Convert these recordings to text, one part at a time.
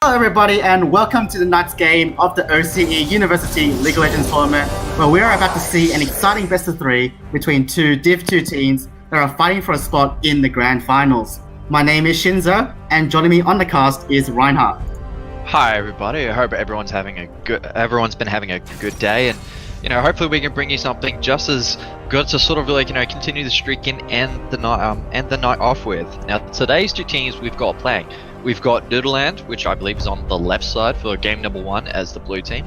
Hello everybody and welcome to the night's game of the OCE University League of Legends tournament, where we are about to see an exciting best of 3 between two Div 2 teams that are fighting for a spot in the grand finals. My name is Shinzo, and joining me on the cast is Reinhardt. Hi everybody, I hope everyone's been having a good day, and hopefully we can bring you something just as good to sort of continue the streak and end the night off with. Now today's two teams we've got playing. We've got Noodle, which I believe is on the left side for game number 1 as the blue team,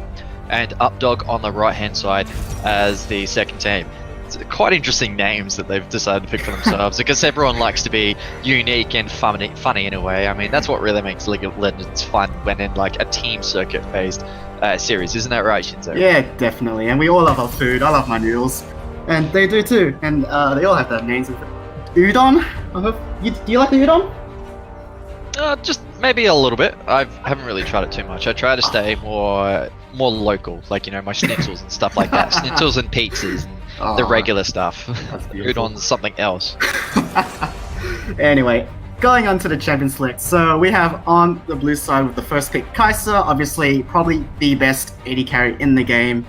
and Updog on the right hand side as the second team. It's quite interesting names that they've decided to pick for themselves because everyone likes to be unique and funny in a way. I mean, that's what really makes League of Legends fun when in like a team circuit based series, isn't that right, Shinzo? Yeah, definitely, and we all love our food. I love my noodles, and they do too, and they all have their names. Udon? Do you like the udon? Just maybe a little bit. I haven't really tried it too much. I try to stay more local, like my schnitzels and stuff like that. Schnitzels and pizzas and the regular stuff. Udon's something else. Anyway, going on to the champion select. So we have on the blue side with the first pick Kai'Sa, obviously probably the best AD carry in the game.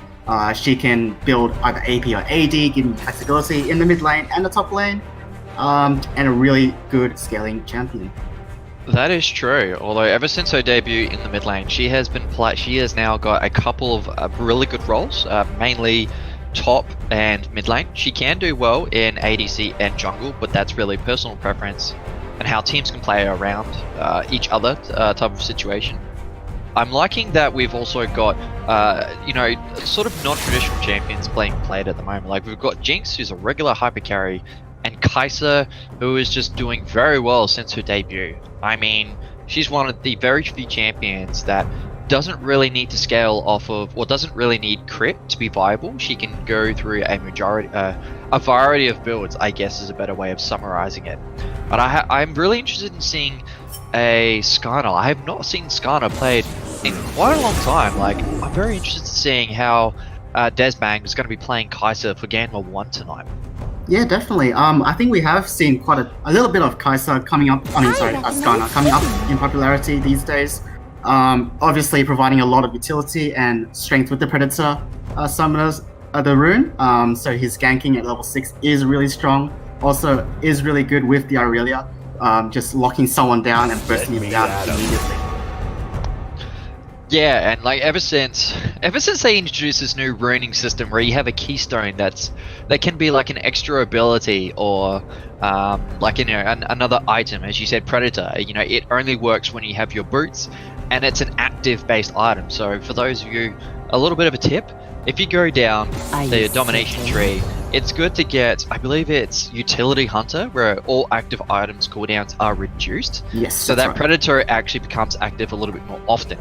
She can build either AP or AD, giving flexibility in the mid lane and the top lane, and a really good scaling champion. That is true. Although ever since her debut in the mid lane, she has now got a couple of really good roles, mainly top and mid lane. She can do well in ADC and jungle, but that's really personal preference and how teams can play around each other type of situation. I'm liking that we've also got, sort of non-traditional champions being played at the moment. Like we've got Jinx, who's a regular hyper carry, and Kai'Sa, who is just doing very well since her debut. I mean, she's one of the very few champions that doesn't really need to scale off of, or doesn't really need crit to be viable. She can go through a variety of builds, I guess is a better way of summarizing it. But I'm really interested in seeing a Skarner. I have not seen Skarner played in quite a long time. Like, I'm very interested in seeing how Desbang is going to be playing Kai'Sa for game number 1 tonight. Yeah, definitely. I think we have seen quite a little bit of Kai'Sa coming up. Skarner coming up in popularity these days. Obviously, providing a lot of utility and strength with the Predator summoners, the rune. So his ganking at level 6 is really strong. Also, is really good with the Aurelia, just locking someone down and bursting him down immediately. Yeah, and like ever since they introduced this new runing system where you have a keystone that can be like an extra ability or like another item, as you said, predator. You know, it only works when you have your boots, and it's an active based item. So for those of you, a little bit of a tip: if you go down the domination tree, it's good to get, I believe it's utility hunter, where all active items cooldowns are reduced. Yes. So that right. predator actually becomes active a little bit more often.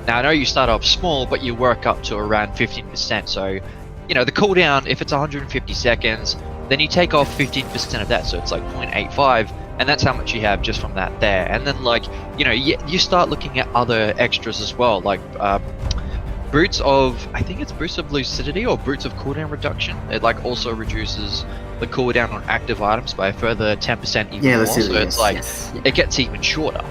Now, I know you start off small, but you work up to around 15%. So, you know, the cooldown, if it's 150 seconds, then you take off 15% of that. So it's like 0.85, and that's how much you have just from that there. And then, like, you know, you start looking at other extras as well, like boots of, I think it's boots of lucidity or boots of cooldown reduction. It, like, also reduces the cooldown on active items by a further 10% even more. So it's like, it gets even shorter.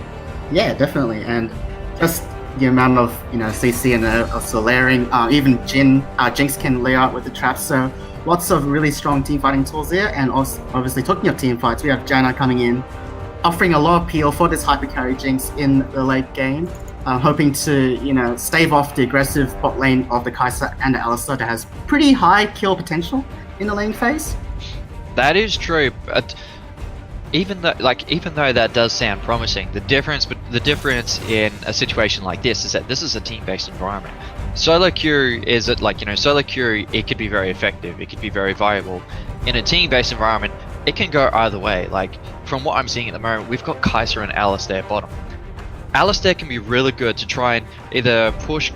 Yeah, definitely. And just the amount of CC and also layering, even Jinx can layer out with the traps, so lots of really strong team fighting tools there. And also, obviously, talking of team fights, we have Janna coming in, offering a lot of peel for this hyper carry Jinx in the late game, hoping to stave off the aggressive bot lane of the Kai'Sa and the Alistar that has pretty high kill potential in the lane phase. That is true, but even though that does sound promising, the difference in a situation like this is that this is a team-based environment. Solo queue solo queue, it could be very effective, it could be very viable. In a team-based environment, it can go either way. Like, from what I'm seeing at the moment, we've got Kai'Sa and Alistar bottom. Alistar can be really good to try and either push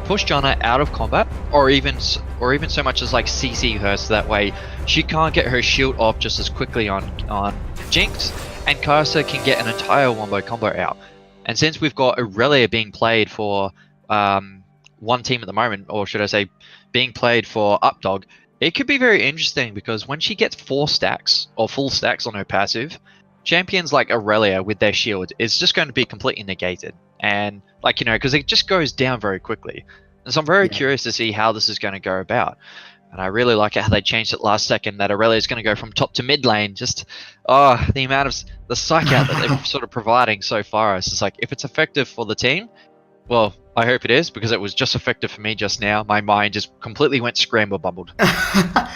Janna out of combat, or even so much as like CC her, so that way she can't get her shield off just as quickly on Jinx, and Kai'Sa can get an entire wombo combo out. And since we've got Aurelia being played for one team at the moment, or should I say being played for Updog, it could be very interesting, because when she gets 4 stacks or full stacks on her passive, champions like Aurelia with their shield is just going to be completely negated. And because it just goes down very quickly. And so I'm very curious to see how this is going to go about. And I really like how they changed it last second, that Aurelia is going to go from top to mid lane. Just, the amount of the psych out that they're sort of providing so far. It's just like, if it's effective for the team, well, I hope it is, because it was just effective for me just now. My mind just completely went scramble bubbled.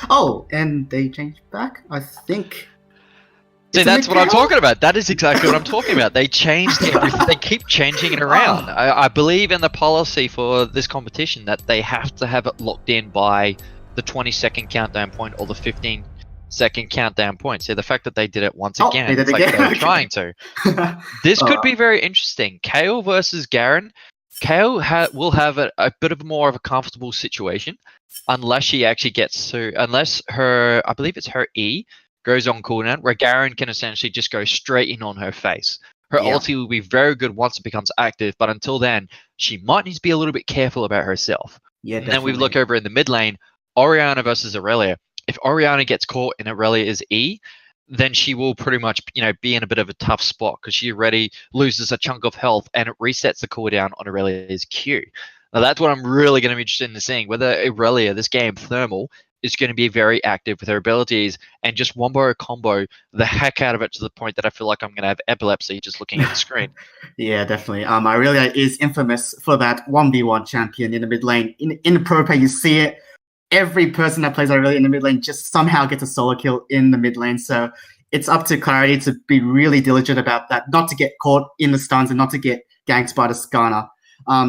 Oh, and they changed back, I think. See, that's what I'm talking about. That is exactly what I'm talking about. They changed everything. They keep changing it around. I believe in the policy for this competition that they have to have it locked in by the 20-second countdown point or the 15-second countdown point. So the fact that they did it once again, it's like they're trying to. This could be very interesting. Kayle versus Garen. Kayle will have a bit of more of a comfortable situation, unless she actually gets to, unless her, I believe it's her E, goes on cooldown, where Garen can essentially just go straight in on her face. Her ulti will be very good once it becomes active, but until then, she might need to be a little bit careful about herself. Yeah, and then we look over in the mid lane, Orianna versus Aurelia. If Orianna gets caught in Aurelia's E, then she will pretty much, be in a bit of a tough spot, because she already loses a chunk of health, and it resets the cooldown on Aurelia's Q. Now that's what I'm really going to be interested in seeing, whether Aurelia, this game, Thermal, is going to be very active with her abilities and just wombo combo the heck out of it, to the point that I feel like I'm going to have epilepsy just looking at the screen. Yeah, definitely. Aurelia is infamous for that 1v1 champion in the mid lane. In the pro play, you see it. Every person that plays Aurelia in the mid lane just somehow gets a solo kill in the mid lane. So it's up to Clarity to be really diligent about that, not to get caught in the stuns and not to get ganked by the Skarner.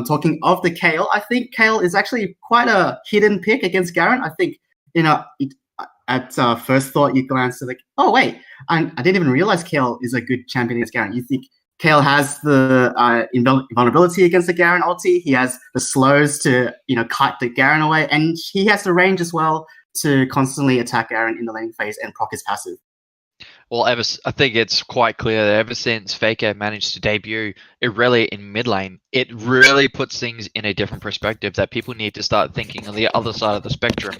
Talking of the Kayle, I think Kayle is actually quite a hidden pick against Garen. I think, at first thought, you glance at oh wait, I didn't even realize Kayle is a good champion against Garen. You think Kayle has the invulnerability against the Garen ulti. He has the slows to kite the Garen away, and he has the range as well to constantly attack Garen in the lane phase and proc his passive. Well, I think it's quite clear that ever since Faker managed to debut Aurelia in mid lane, it really puts things in a different perspective, that people need to start thinking on the other side of the spectrum.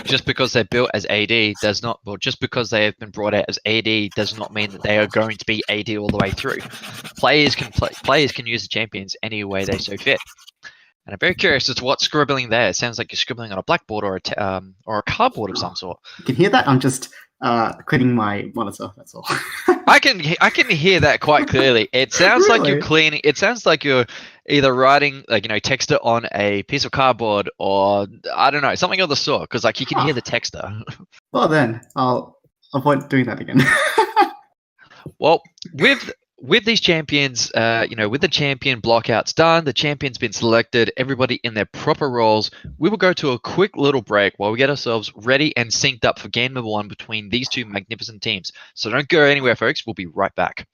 Just because they're built as AD does not, well, just because they have been brought out as AD does not mean that they are going to be AD all the way through. Players can use the champions any way they so fit. And I'm very curious as to what's scribbling there. It sounds like you're scribbling on a blackboard or a cardboard of some sort. You can hear that? I'm just cleaning my monitor. That's all. I can hear that quite clearly. It sounds like you're cleaning. It sounds like you're either writing, like, text it on a piece of cardboard, or I don't know, something of the sort, because like you can hear the texter. Well then, I'll avoid doing that again. Well, with these champions, with the champion blockouts done, the champion's been selected, everybody in their proper roles, we will go to a quick little break while we get ourselves ready and synced up for game number 1 between these two magnificent teams. So don't go anywhere, folks. We'll be right back.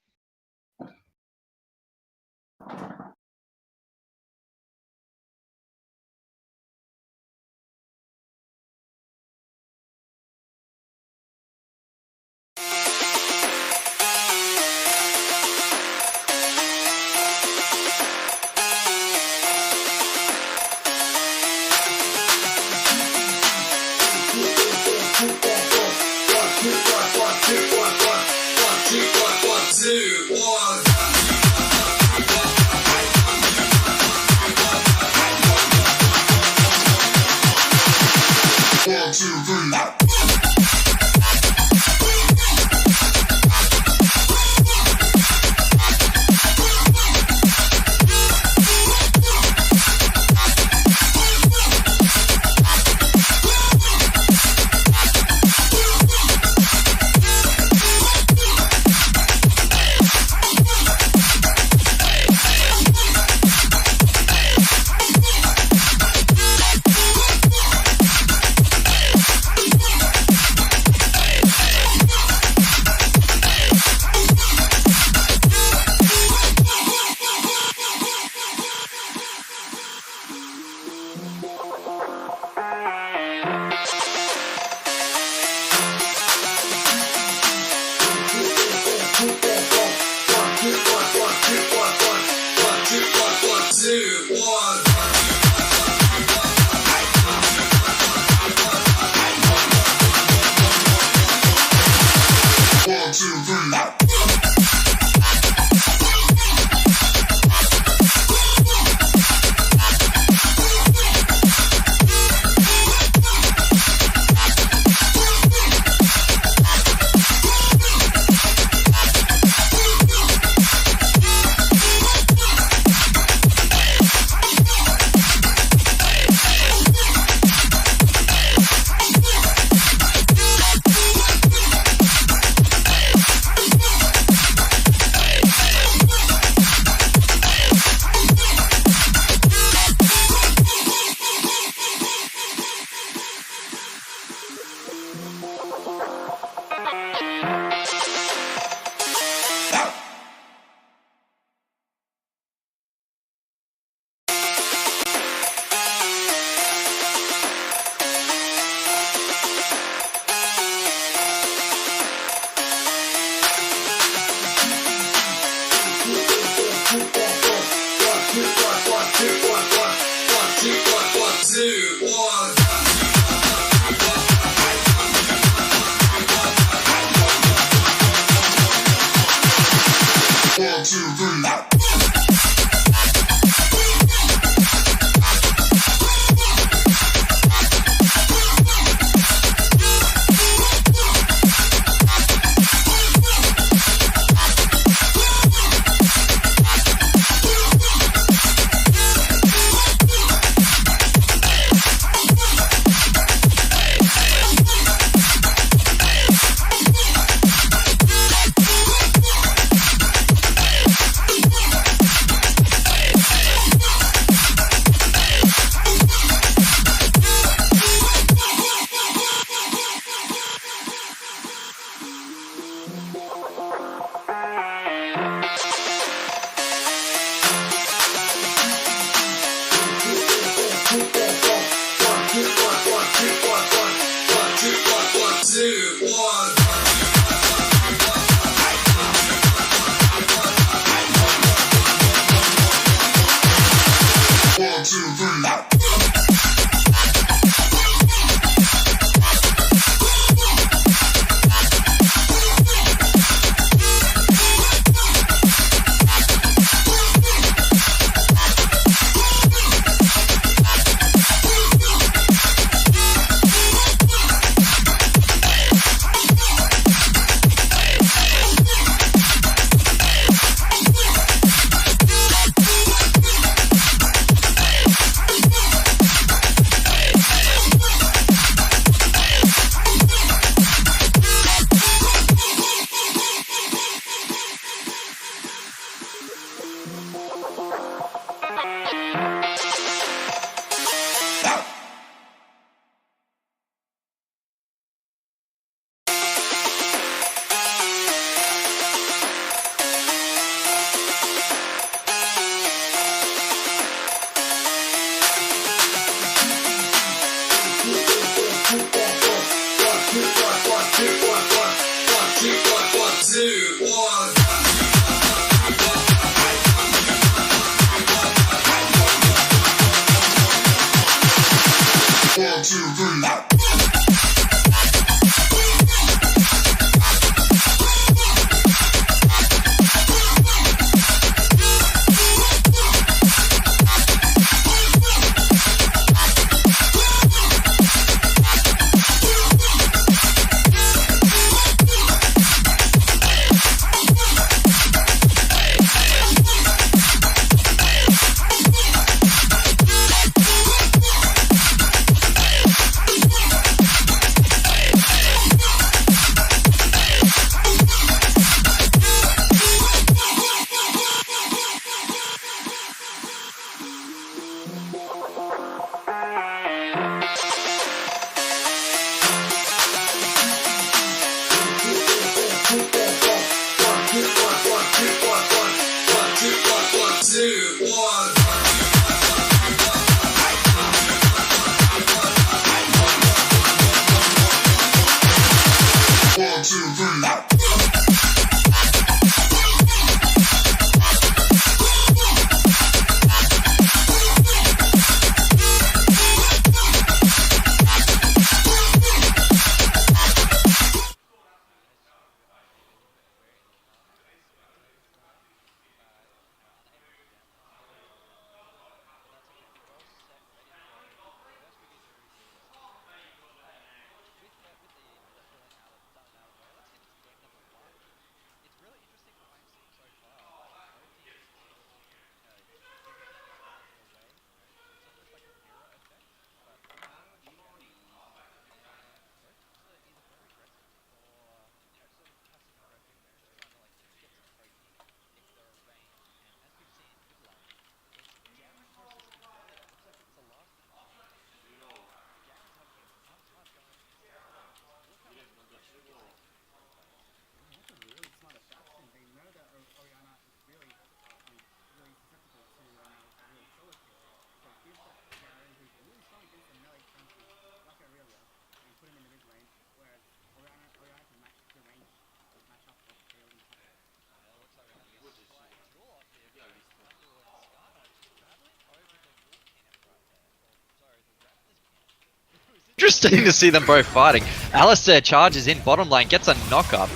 Interesting to see them both fighting. Alistair charges in bottom lane, gets a knock up,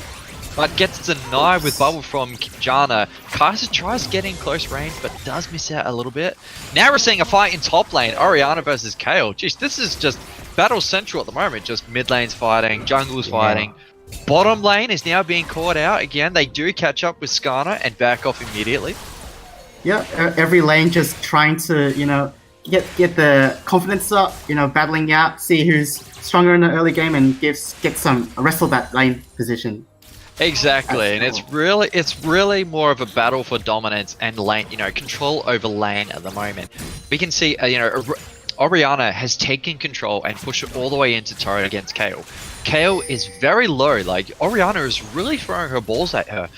but gets denied with bubble from Jana. Kaiser tries getting close range, but does miss out a little bit. Now we're seeing a fight in top lane, Orianna versus Kale. Jeez, this is just battle central at the moment. Just mid lane's fighting, jungle's fighting. Bottom lane is now being caught out again. They do catch up with Skarner and back off immediately. Yeah, every lane just trying to, get the confidence up, battling out, see who's stronger in the early game and get some wrestle that lane position. Exactly, and it's really more of a battle for dominance and lane, control over lane at the moment. We can see, Orianna has taken control and pushed it all the way into turret against Kale. Kale is very low, like Orianna is really throwing her balls at her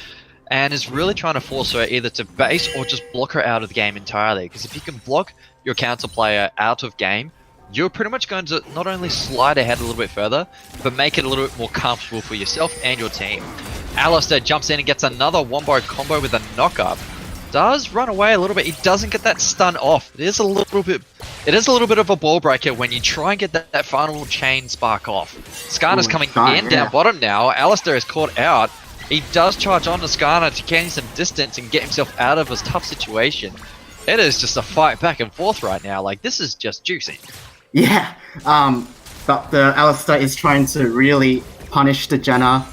and is really trying to force her either to base or just block her out of the game entirely. Because if you can block your counter player out of game, you're pretty much going to not only slide ahead a little bit further, but make it a little bit more comfortable for yourself and your team. Alistair jumps in and gets another wombo combo with a knock-up. Does run away a little bit. He doesn't get that stun off. It is a little bit of a ball breaker when you try and get that final chain spark off. Skarner's coming down bottom now. Alistair is caught out. He does charge on to Skarner to gain some distance and get himself out of a tough situation. It is just a fight back and forth right now. Like, this is just juicy. Yeah, but the Alistair is trying to really punish the Janna,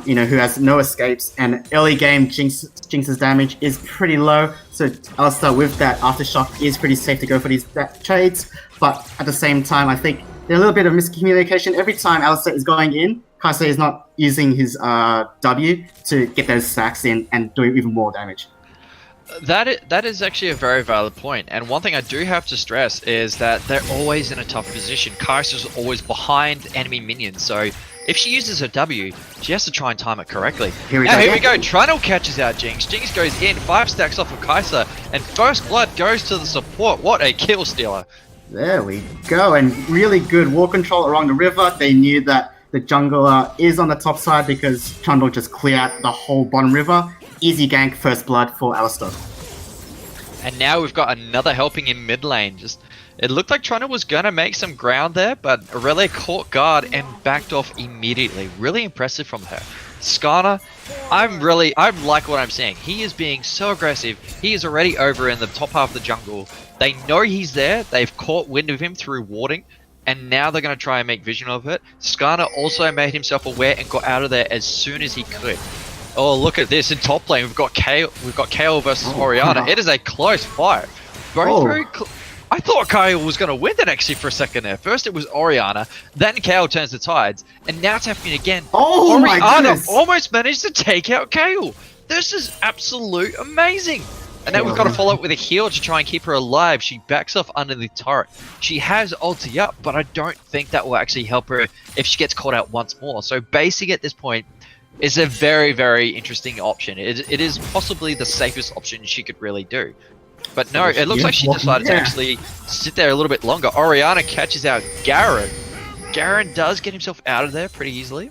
who has no escapes, and early game Jinx's damage is pretty low, so Alistair with that aftershock is pretty safe to go for these trades, but at the same time, I think there's a little bit of miscommunication. Every time Alistair is going in, Kaiser is not using his W to get those stacks in and do even more damage. That is actually a very valid point, and one thing I do have to stress is that they're always in a tough position. Kaiser's always behind enemy minions, so if she uses her W, she has to try and time it correctly. Here we go. Trundle catches out Jinx. Jinx goes in, 5 stacks off of Kaiser, and first blood goes to the support. What a kill stealer. There we go, and really good wall control along the river. They knew that the jungler is on the top side because Trundle just cleared out the whole bottom river. Easy gank, first blood for Alistair. And now we've got another helping in mid lane. Just it looked like Trundle was gonna make some ground there, but Aurelia caught guard and backed off immediately. Really impressive from her. Skarner, I like what I'm seeing. He is being so aggressive. He is already over in the top half of the jungle. They know he's there. They've caught wind of him through warding, and now they're going to try and make vision of it. Skarner also made himself aware and got out of there as soon as he could. Oh, look at this in top lane. We've got Kale versus Orianna. It is a close fight. Very I thought Kale was going to win that actually for a second there. First it was Orianna, then Kale turns the tides, and now it's happening again. Oh my goodness! Almost managed to take out Kale. This is absolute amazing. And then we've got to follow up with a heal to try and keep her alive. She backs off under the turret. She has ulti up, but I don't think that will actually help her if she gets caught out once more. So basing at this point is a very, very interesting option. It is possibly the safest option she could really do. But no, it looks like she decided to actually sit there a little bit longer. Orianna catches out Garen. Garen does get himself out of there pretty easily.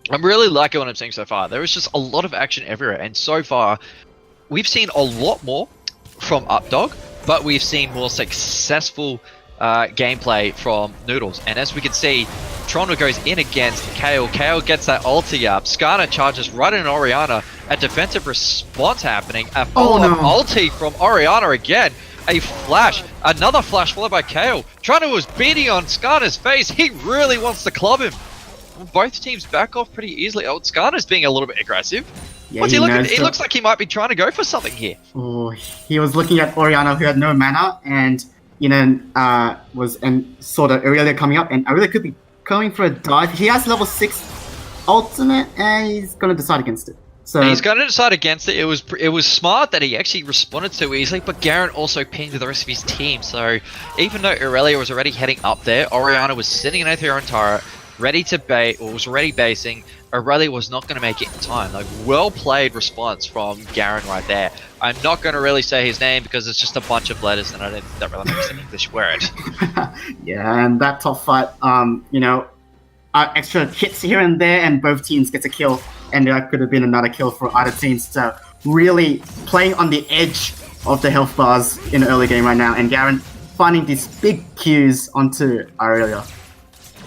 I'm really liking what I'm seeing so far. There is just a lot of action everywhere, and so far, we've seen a lot more from Updog, but we've seen more successful gameplay from Noodles. And as we can see, Toronto goes in against Kale. Kale gets that ulti up. Skarner charges right in Orianna. A defensive response happening. A follow-up ulti from Orianna again. A flash. Another flash followed by Kale. Toronto was beating on Skarner's face. He really wants to club him. Both teams back off pretty easily. Oh, Skarner's being a little bit aggressive. Yeah, What's he looking at? It looks like he might be trying to go for something here. Oh, he was looking at Orianna, who had no mana, and saw the Aurelia coming up, and Aurelia could be going for a dive. He has level 6 ultimate, and he's gonna decide against it. So he's going to decide against it. It was smart that he actually responded so easily, but Garen also pinged the rest of his team. So even though Aurelia was already heading up there, Orianna was sitting in her own turret, ready to bait, or was already basing. Aurelia was not going to make it in time. Like, well played response from Garen right there. I'm not going to really say his name because it's just a bunch of letters and that really makes an English word. Yeah, and that top fight, extra hits here and there, and both teams get a kill, and that could have been another kill for either teams. So really playing on the edge of the health bars in the early game right now, and Garen finding these big Qs onto Aurelia.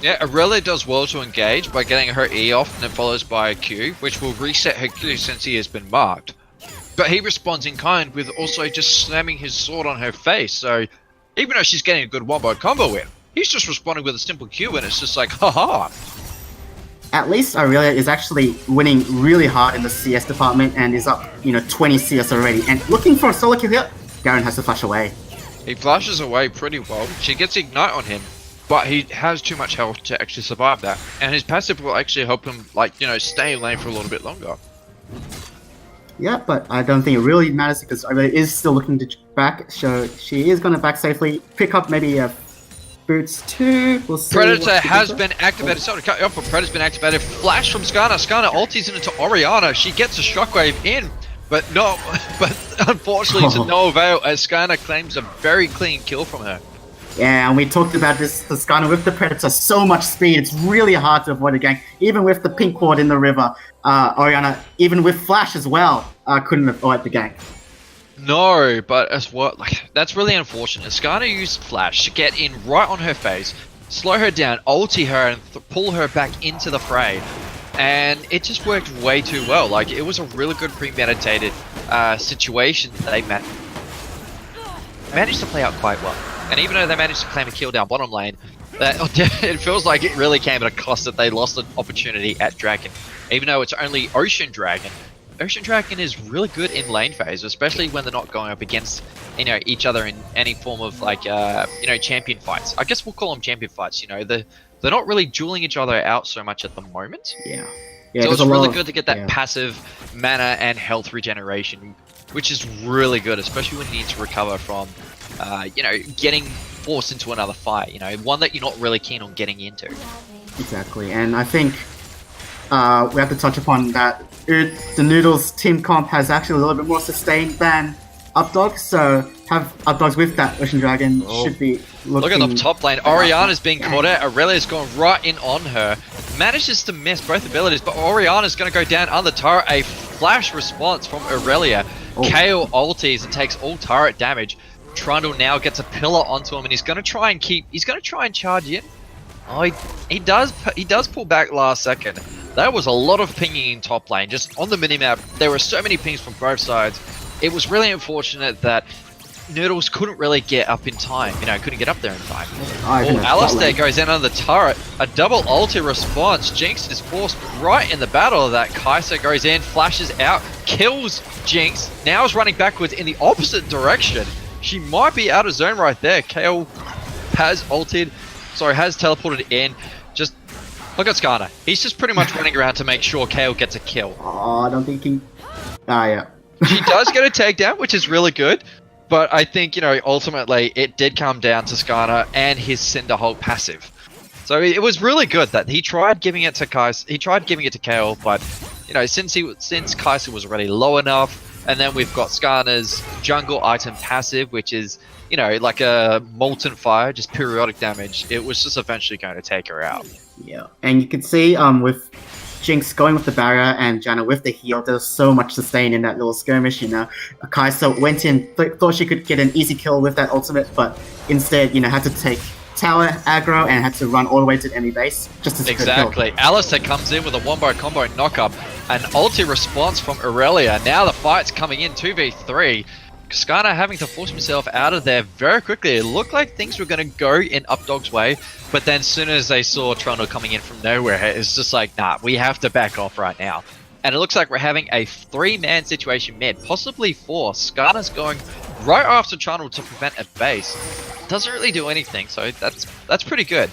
Yeah, Aurelia does well to engage by getting her E off and then follows by a Q, which will reset her Q since he has been marked. But he responds in kind with also just slamming his sword on her face, so even though she's getting a good one-by combo in, he's just responding with a simple Q, and it's just like, haha. At least Aurelia is actually winning really hard in the CS department and is up, 20 CS already. And looking for a solo kill here, Garen has to flash away. He flashes away pretty well. She gets Ignite on him, but he has too much health to actually survive that. And his passive will actually help him, stay in lane for a little bit longer. Yeah, but I don't think it really matters because Aurelia is still looking to back, so she is going to back safely. Pick up maybe boots too. We'll see. Predator has been activated. Sorry to cut you off, but Predator's been activated. Flash from Skarner. Skarner ultis into Orianna. She gets a shockwave in, but unfortunately to no avail as Skarner claims a very clean kill from her. Yeah, and we talked about this, the Skarner with the Predator, so much speed, it's really hard to avoid a gank. Even with the pink ward in the river, Orianna, even with Flash as well, couldn't avoid the gank. No, but as well, that's really unfortunate. Skarner used Flash to get in right on her face, slow her down, ulti her, and pull her back into the fray. And it just worked way too well. It was a really good premeditated situation that they managed to play out quite well. And even though they managed to claim a kill down bottom lane, it feels like it really came at a cost that they lost an opportunity at Dragon. Even though it's only Ocean Dragon, Ocean Dragon is really good in lane phase, especially when they're not going up against each other in any form of champion fights. I guess we'll call them champion fights. They're not really dueling each other out so much at the moment. Yeah, so it's really good to get that passive mana and health regeneration, which is really good, especially when you need to recover from getting forced into another fight, one that you're not really keen on getting into. Exactly, and I think we have to touch upon that the Noodles team comp has actually a little bit more sustained than Updog, so have Updogs with that Ocean Dragon should be looking... Look at the top lane, Orianna's being caught out, Aurelia's gone right in on her, manages to miss both abilities, but Oriana's going to go down on the turret. A flash response from Aurelia. Kale ulties and takes all turret damage. Trundle now gets a pillar onto him, and he's going to try and charge in. Oh, he does pull back last second. There was a lot of pinging in top lane. Just on the minimap, there were so many pings from both sides. It was really unfortunate that Noodles couldn't really get up in time. Couldn't get up there in time. Alistair goes in on the turret. A double ulti response. Jinx is forced right in the battle of that. Kai'Sa goes in, flashes out, kills Jinx. Now is running backwards in the opposite direction. She might be out of zone right there. Kale has teleported in. Just look at Skarner. He's just pretty much running around to make sure Kale gets a kill. Oh, I don't think he... yeah. She does get a takedown, which is really good. But I think, ultimately it did come down to Skarner and his Cinderhulk passive. So it was really good that he tried giving it to Kai'Sa. He tried giving it to Kale, but, since Kai'Sa was already low enough, and then we've got Skarner's jungle item passive, which is, like a molten fire, just periodic damage. It was just eventually going to take her out. Yeah, and you can see with Jinx going with the barrier and Janna with the heal, there's so much sustain in that little skirmish, Kai'Sa went in, thought she could get an easy kill with that ultimate, but instead, had to take tower aggro and had to run all the way to the enemy base just to secure the kill. Alistair comes in with a wombo combo knock-up, an ulti response from Aurelia. Now the fight's coming in 2v3. Skarner having to force himself out of there very quickly. It looked like things were going to go in Updog's way, but then as soon as they saw Trundle coming in from nowhere, it's just like, nah, we have to back off right now. And it looks like we're having a 3-man situation mid, possibly 4. Skarner's going right after Trundle to prevent a base. Doesn't really do anything, so that's pretty good.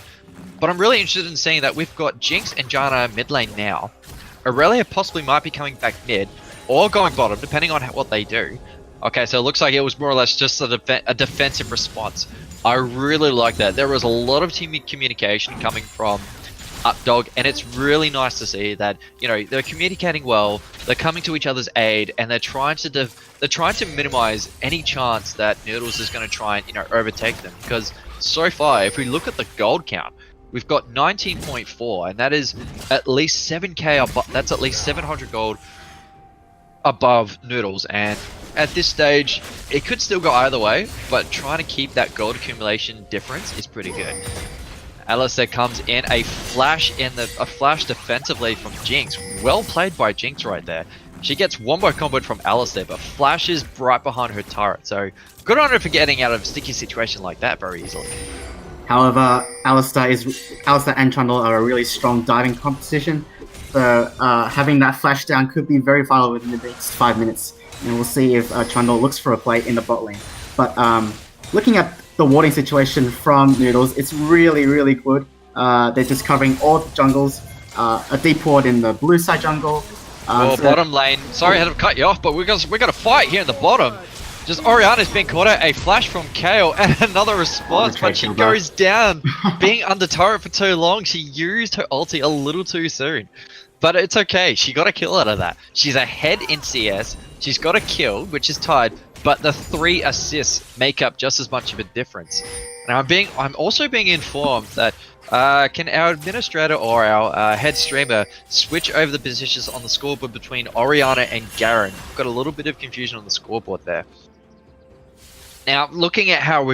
But I'm really interested in seeing that we've got Jinx and Janna mid lane now. Aurelia possibly might be coming back mid, or going bottom, depending on what they do. Okay, so it looks like it was more or less just a defensive response. I really like that. There was a lot of team communication coming from Updog, and it's really nice to see that they're communicating well, they're coming to each other's aid, and they're trying to minimize any chance that Noodles is going to try and overtake them. Because so far, if we look at the gold count, we've got 19.4, and that is at least 7k. That's at least 700 gold above Noodles, and at this stage, it could still go either way, but trying to keep that gold accumulation difference is pretty good. Alistair comes in, a flash defensively from Jinx. Well played by Jinx right there. She gets wombo comboed from Alistair, but flashes right behind her turret. So good on her for getting out of a sticky situation like that very easily. However, Alistair and Trundle are a really strong diving competition. So having that flash down could be very vital within the next 5 minutes. And we'll see if Trundle looks for a play in the bot lane. But looking at the warding situation from Noodles, it's really, really good. They're just covering all the jungles. A deep ward in the blue side jungle. Bottom lane. Sorry I had to cut you off, but we got a fight here in the bottom. Just Oriana's been caught out. A flash from Kale and another response, but she goes down. Being under turret for too long, she used her ulti a little too soon. But it's okay. She got a kill out of that. She's ahead in CS. She's got a kill, which is tied. But the 3 assists make up just as much of a difference. Now I'm also being informed that can our administrator or our head streamer switch over the positions on the scoreboard between Oriana and Garen? We've got a little bit of confusion on the scoreboard there. Now looking how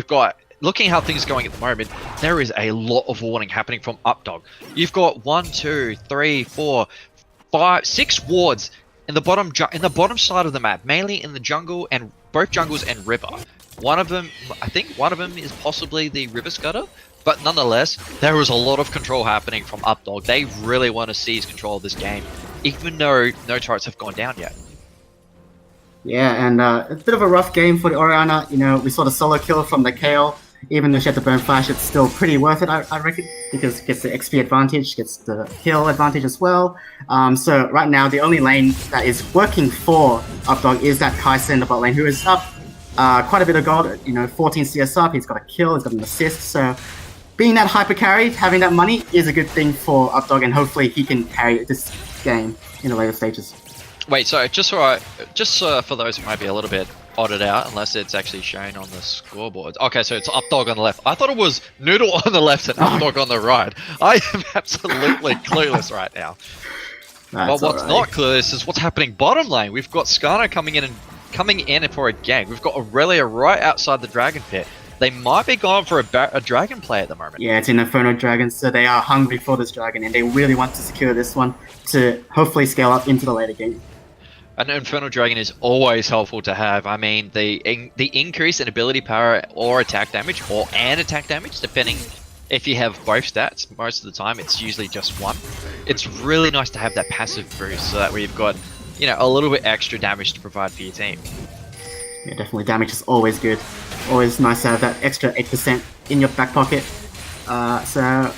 things are going at the moment, there is a lot of warning happening from Updog. You've got 1, 2, 3, 4, 5, 6 wards in the bottom side of the map, mainly in the jungle and both jungles and river. I think one of them is possibly the river scudder, but nonetheless, there is a lot of control happening from Updog. They really want to seize control of this game, even though no turrets have gone down yet. Yeah, and it's a bit of a rough game for the Oriana. We saw the solo kill from the Kale. Even though she had to burn flash, it's still pretty worth it, I reckon, because it gets the XP advantage, gets the heal advantage as well. So right now, the only lane that is working for Updog is that Kai'Sa in the bot lane, who is up quite a bit of gold, 14 CS up, he's got a kill, he's got an assist, so being that hyper carry, having that money is a good thing for Updog, and hopefully he can carry this game in the later stages. Wait, so just for those who might be a little bit odded out unless it's actually shown on the scoreboard. Okay, so it's Updog on the left. I thought it was Noodle on the left and Updog on the right. I am absolutely clueless right now. But what's not clueless is what's happening bottom lane. We've got Skarner coming in for a gank. We've got Aurelia right outside the Dragon Pit. They might be going for a Dragon play at the moment. Yeah, it's an Inferno Dragon, so they are hungry for this Dragon, and they really want to secure this one to hopefully scale up into the later game. An Infernal Dragon is always helpful to have. I mean, the increase in ability power or attack damage, and attack damage, depending if you have both stats. Most of the time, it's usually just one. It's really nice to have that passive boost, so that we've got, you know, a little bit extra damage to provide for your team. Yeah, definitely. Damage is always good. Always nice to have that extra 8% in your back pocket. So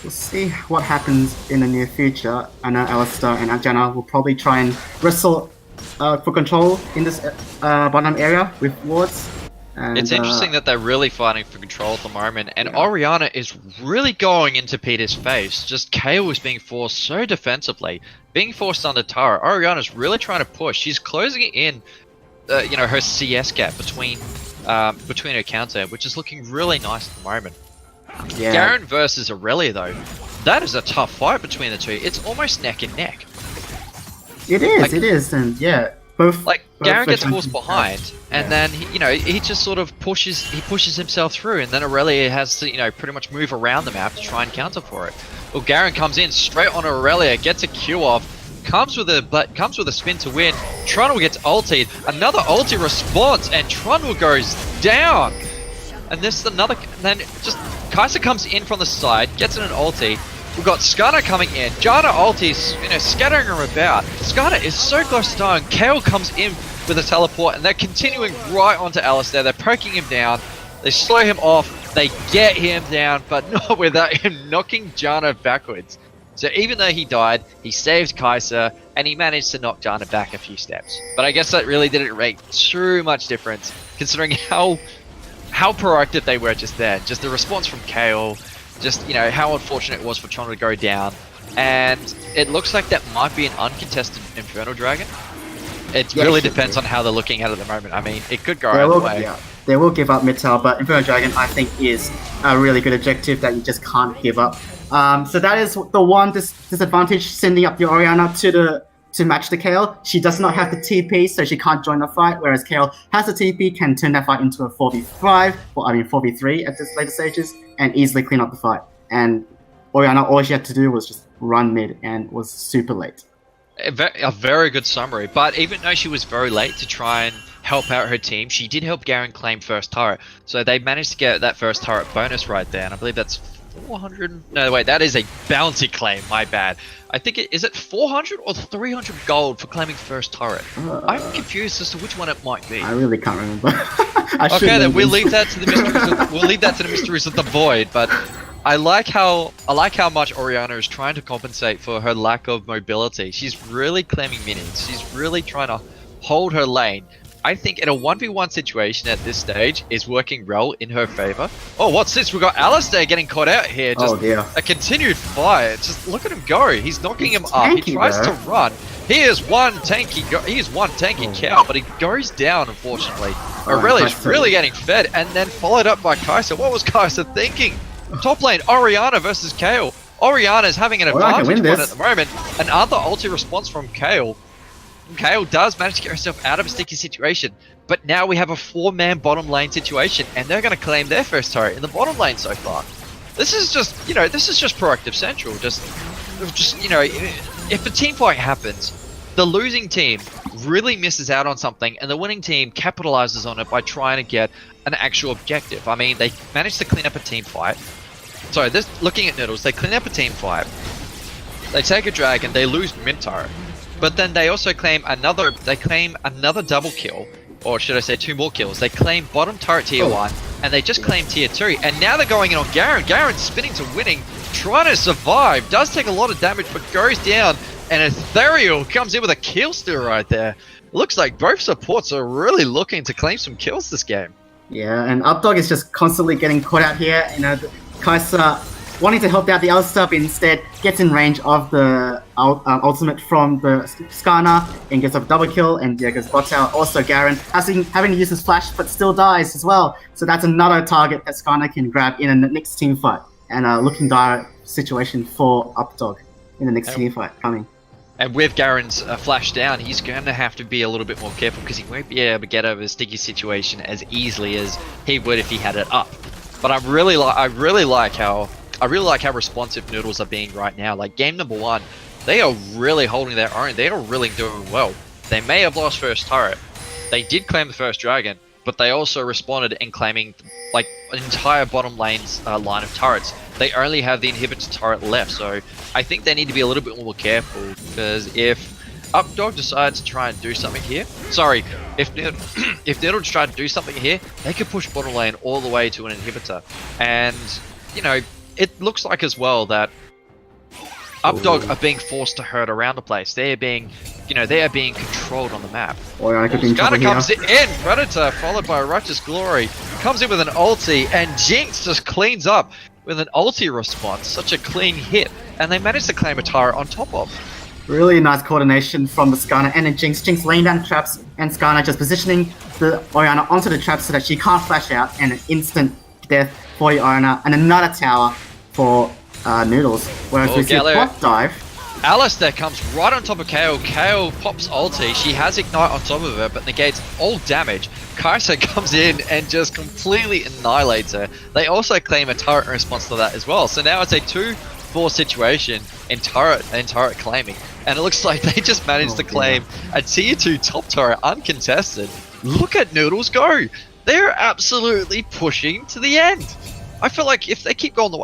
we'll see what happens in the near future. I know Alistair and Ajana will probably try and wrestle for control in this bottom area with wards. And, it's interesting that they're really fighting for control at the moment, and Orianna is really going into Peter's face. Just Kayle is being forced so defensively, being forced under turret. Orianna's really trying to push. She's closing it in, you know, her CS gap between her counter, which is looking really nice at the moment. Yeah. Garen versus Aurelia, though, that is a tough fight between the two. It's almost neck and neck. It is, and yeah, both. Like Garen gets forced behind, and then he just sort of pushes himself through, and then Aurelia has to pretty much move around the map to try and counter for it. Well, Garen comes in straight on Aurelia, gets a Q off, comes with a spin to win. Trundle gets ultied, another ulti response, and Trundle goes down. And this is another. Then just Kai'Sa comes in from the side, gets in an ulti. We've got Skarner coming in. Janna ultis, scattering her about. Skarner is so close to dying. Kayle comes in with a teleport, and they're continuing right onto Alistair. They're poking him down. They slow him off. They get him down, but not without him knocking Janna backwards. So even though he died, he saved Kai'Sa, and he managed to knock Janna back a few steps. But I guess that really didn't make too much difference, considering how proactive they were just there. Just the response from Kayle, just how unfortunate it was for Trundle to go down. And it looks like that might be an uncontested Infernal Dragon. It really depends on how they're looking at it at the moment. I mean, it could go either way. Yeah, they will give up mid tower, but Infernal Dragon I think is a really good objective that you just can't give up. So that is the one disadvantage, sending up your Orianna to match the Kayle. She does not have the TP, so she can't join the fight, whereas Kayle has the TP, can turn that fight into a 4v5, or 4v3 at this later stages, and easily clean up the fight. And Orianna, all she had to do was just run mid, and was super late. A very good summary, but even though she was very late to try and help out her team, she did help Garen claim first turret. So they managed to get that first turret bonus right there, and I believe that's 400. No, wait, that is a bounty claim. My bad. I think is it 400 or 300 gold for claiming first turret. I'm confused as to which one it might be. I really can't remember. Okay, then we'll leave that to the mysteries. We'll leave that to the mysteries of the void. But I like how much Orianna is trying to compensate for her lack of mobility. She's really claiming minions. She's really trying to hold her lane. I think in a 1v1 situation at this stage is working well in her favor. Oh, what's this? We got Alistair getting caught out here. Just a continued fight. Just look at him go. He's knocking him up. He tries to run. He is one tanky cow, but he goes down, unfortunately. Aurelia's really getting fed, and then followed up by Kai'Sa. What was Kai'Sa thinking? Top lane, Orianna versus Kayle. Orianna is having an advantage point at the moment. Another ulti response from Kayle. Kayle does manage to get herself out of a sticky situation, but now we have a 4-man bottom lane situation, and they're going to claim their first turret in the bottom lane so far. This is just, this is just proactive central. Just, if a team fight happens, the losing team really misses out on something, and the winning team capitalizes on it by trying to get an actual objective. I mean, they managed to clean up a team fight. So, looking at Noodles, they clean up a team fight. They take a dragon, they lose mid turret. But then they also claim another double kill, or should I say 2 more kills. They claim bottom turret tier 1, and they just claim tier 2, and now they're going in on Garen. Garen's spinning to winning, trying to survive, does take a lot of damage, but goes down, and Ethereal comes in with a kill steal right there. Looks like both supports are really looking to claim some kills this game. Yeah, and Updog is just constantly getting caught out here. Kai'Sa wanting to help out the Alistair, but instead gets in range of the ultimate from the Skarner and gets a double kill, and there goes bot tower. Also, Garen having to use his flash, but still dies as well. So that's another target that Skarner can grab in the next team fight. And looking dire situation for Updog in the next team fight coming. And with Garen's flash down, he's going to have to be a little bit more careful because he won't be able to get over a sticky situation as easily as he would if he had it up. But I really like how responsive Noodles are being right now. Like game number 1, they are really holding their own. They are really doing well. They may have lost first turret. They did claim the first dragon, but they also responded in claiming like an entire bottom lane's line of turrets. They only have the inhibitor turret left, so I think they need to be a little bit more careful, because if Updog decides to try and do something here, if Noodle tried to do something here, they could push bottom lane all the way to an inhibitor. And, you know, it looks like as well that Updog are being forced to herd around the place. They are being controlled on the map. Skarner comes in, Predator, followed by Righteous Glory, comes in with an ulti, and Jinx just cleans up with an ulti response. Such a clean hit, and they managed to claim a turret on top of. Really nice coordination from the Skarner and then Jinx. Jinx laying down traps, and Skarner just positioning the Orianna onto the traps so that she can't flash out, and an instant death for the Orianna, and another tower for Noodles. Whereas we see a bot dive. Alistair comes right on top of Kayle. Kayle pops ulti. She has Ignite on top of her, but negates all damage. Kai'Sa comes in and just completely annihilates her. They also claim a turret in response to that as well. So now it's a 2-4 situation in turret claiming. And it looks like they just managed to claim a tier 2 top turret uncontested. Look at Noodles go. They're absolutely pushing to the end. I feel like if they keep going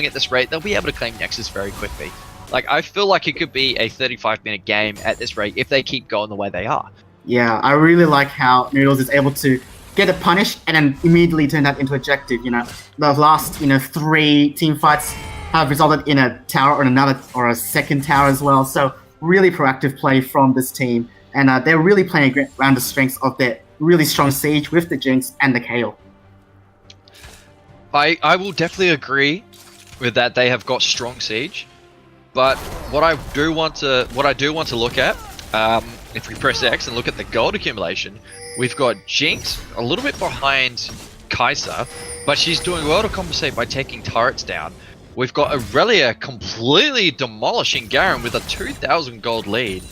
at this rate, they'll be able to claim Nexus very quickly. Like, I feel like it could be a 35-minute game at this rate if they keep going the way they are. Yeah, I really like how Noodles is able to get a punish and then immediately turn that into objective. You know, the last 3 team fights have resulted in a tower or a second tower as well. So really proactive play from this team, and they're really playing around the strengths of their really strong siege with the Jinx and the Kayle. I will definitely agree with that. They have got strong siege. But what I do want to look at, if we press X and look at the gold accumulation, we've got Jinx a little bit behind Kai'Sa, but she's doing well to compensate by taking turrets down. We've got Aurelia completely demolishing Garen with a 2,000 gold lead,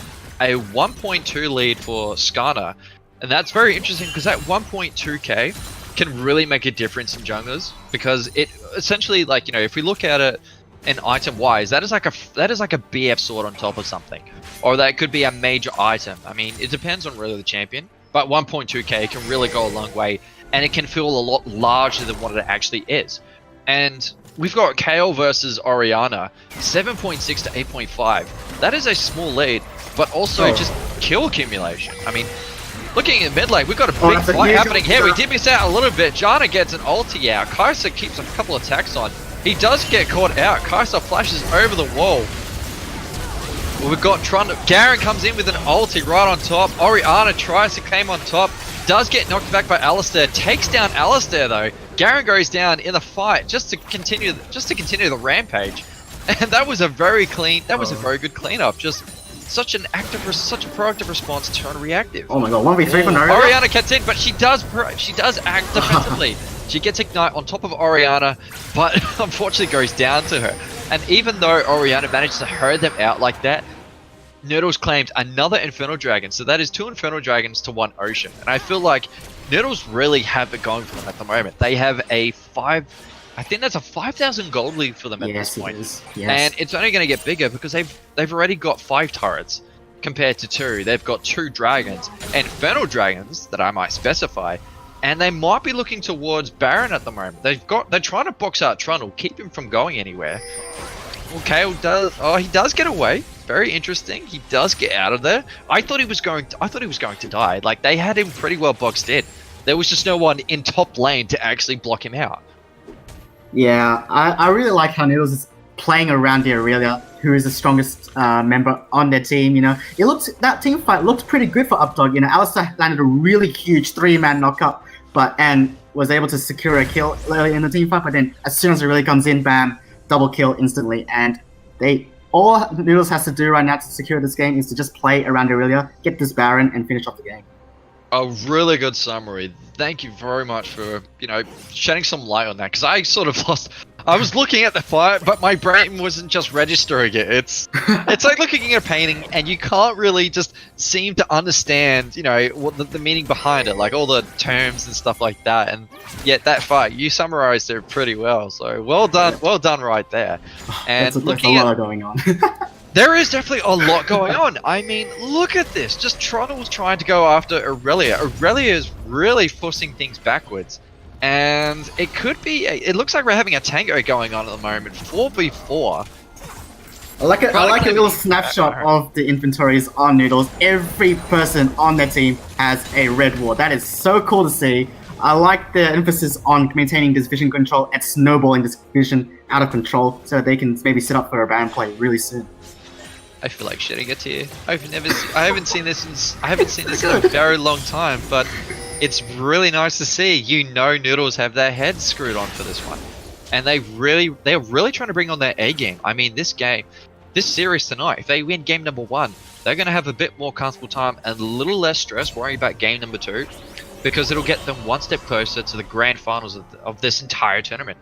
a 1.2 lead for Skarner, and that's very interesting because that 1.2k can really make a difference in junglers, because it essentially, like, you know, if we look at it and item wise, that is like a BF sword on top of something, or that could be a major item. I mean, it depends on really the champion, but 1.2k can really go a long way, and it can feel a lot larger than what it actually is. And we've got Kayle versus Orianna, 7.6 to 8.5. That is a small lead, but also just kill accumulation. I mean, looking at mid lane, we've got a big fight happening here. We did miss out a little bit. Janna gets an ulti out. Kai'Sa keeps a couple attacks on. He does get caught out. Kai'Sa flashes over the wall. Well, we've got Garen comes in with an ulti right on top. Orianna tries to claim on top. Does get knocked back by Alistair. Takes down Alistair though. Garen goes down in the fight just to continue the rampage. And that was a very good cleanup. Just such a proactive response to turn reactive. Oh my god, 1v3 for Noodle. Orianna gets in, but she does act defensively. She gets Ignite on top of Orianna, but unfortunately goes down to her. And even though Orianna managed to herd them out like that, Noodles claimed another Infernal Dragon. So that is 2 Infernal Dragons to 1 Ocean. And I feel like Noodles really have it going for them at the moment. They have I think that's a 5,000 gold lead for them at this point. Yes. And it's only going to get bigger because they've already got 5 turrets compared to 2. They've got 2 dragons, Infernal Dragons that I might specify. And they might be looking towards Baron at the moment. They're trying to box out Trundle, keep him from going anywhere. Well, Kayle he does get away. Very interesting. He does get out of there. I thought he was going to die. Like, they had him pretty well boxed in. There was just no one in top lane to actually block him out. Yeah, I really like how Noodles is playing around the Aurelia, who is the strongest member on their team. You know, that team fight looked pretty good for Updog. You know, Alistair landed a really huge 3-man knockup, and was able to secure a kill early in the team fight. But then, as soon as Aurelia comes in, bam, double kill instantly, and they All Noodles has to do right now to secure this game is to just play around Aurelia, get this Baron, and finish off the game. A really good summary. Thank you very much for, shedding some light on that, because I sort of lost. I was looking at the fight, but my brain wasn't just registering it. It's like looking at a painting, and you can't really just seem to understand, what the meaning behind it, like all the terms and stuff like that. And yet that fight, you summarized it pretty well. So well done right there. And there's a lot going on. There is definitely a lot going on. I mean, look at this. Just Toronto's trying to go after Aurelia. Aurelia is really forcing things backwards. And it could be... It looks like we're having a tango going on at the moment. 4v4. I like a little snapshot of the inventories on Noodles. Every person on their team has a red ward. That is so cool to see. I like the emphasis on maintaining this vision control and snowballing this vision out of control so they can maybe set up for a Baron play really soon. I feel like shedding a tear. I haven't seen this in a very long time, but it's really nice to see. Noodles have their heads screwed on for this one, and they're really trying to bring on their A game. I mean, this series tonight, if they win game number 1, they're going to have a bit more comfortable time and a little less stress worrying about game number 2, because it'll get them one step closer to the grand finals of this entire tournament.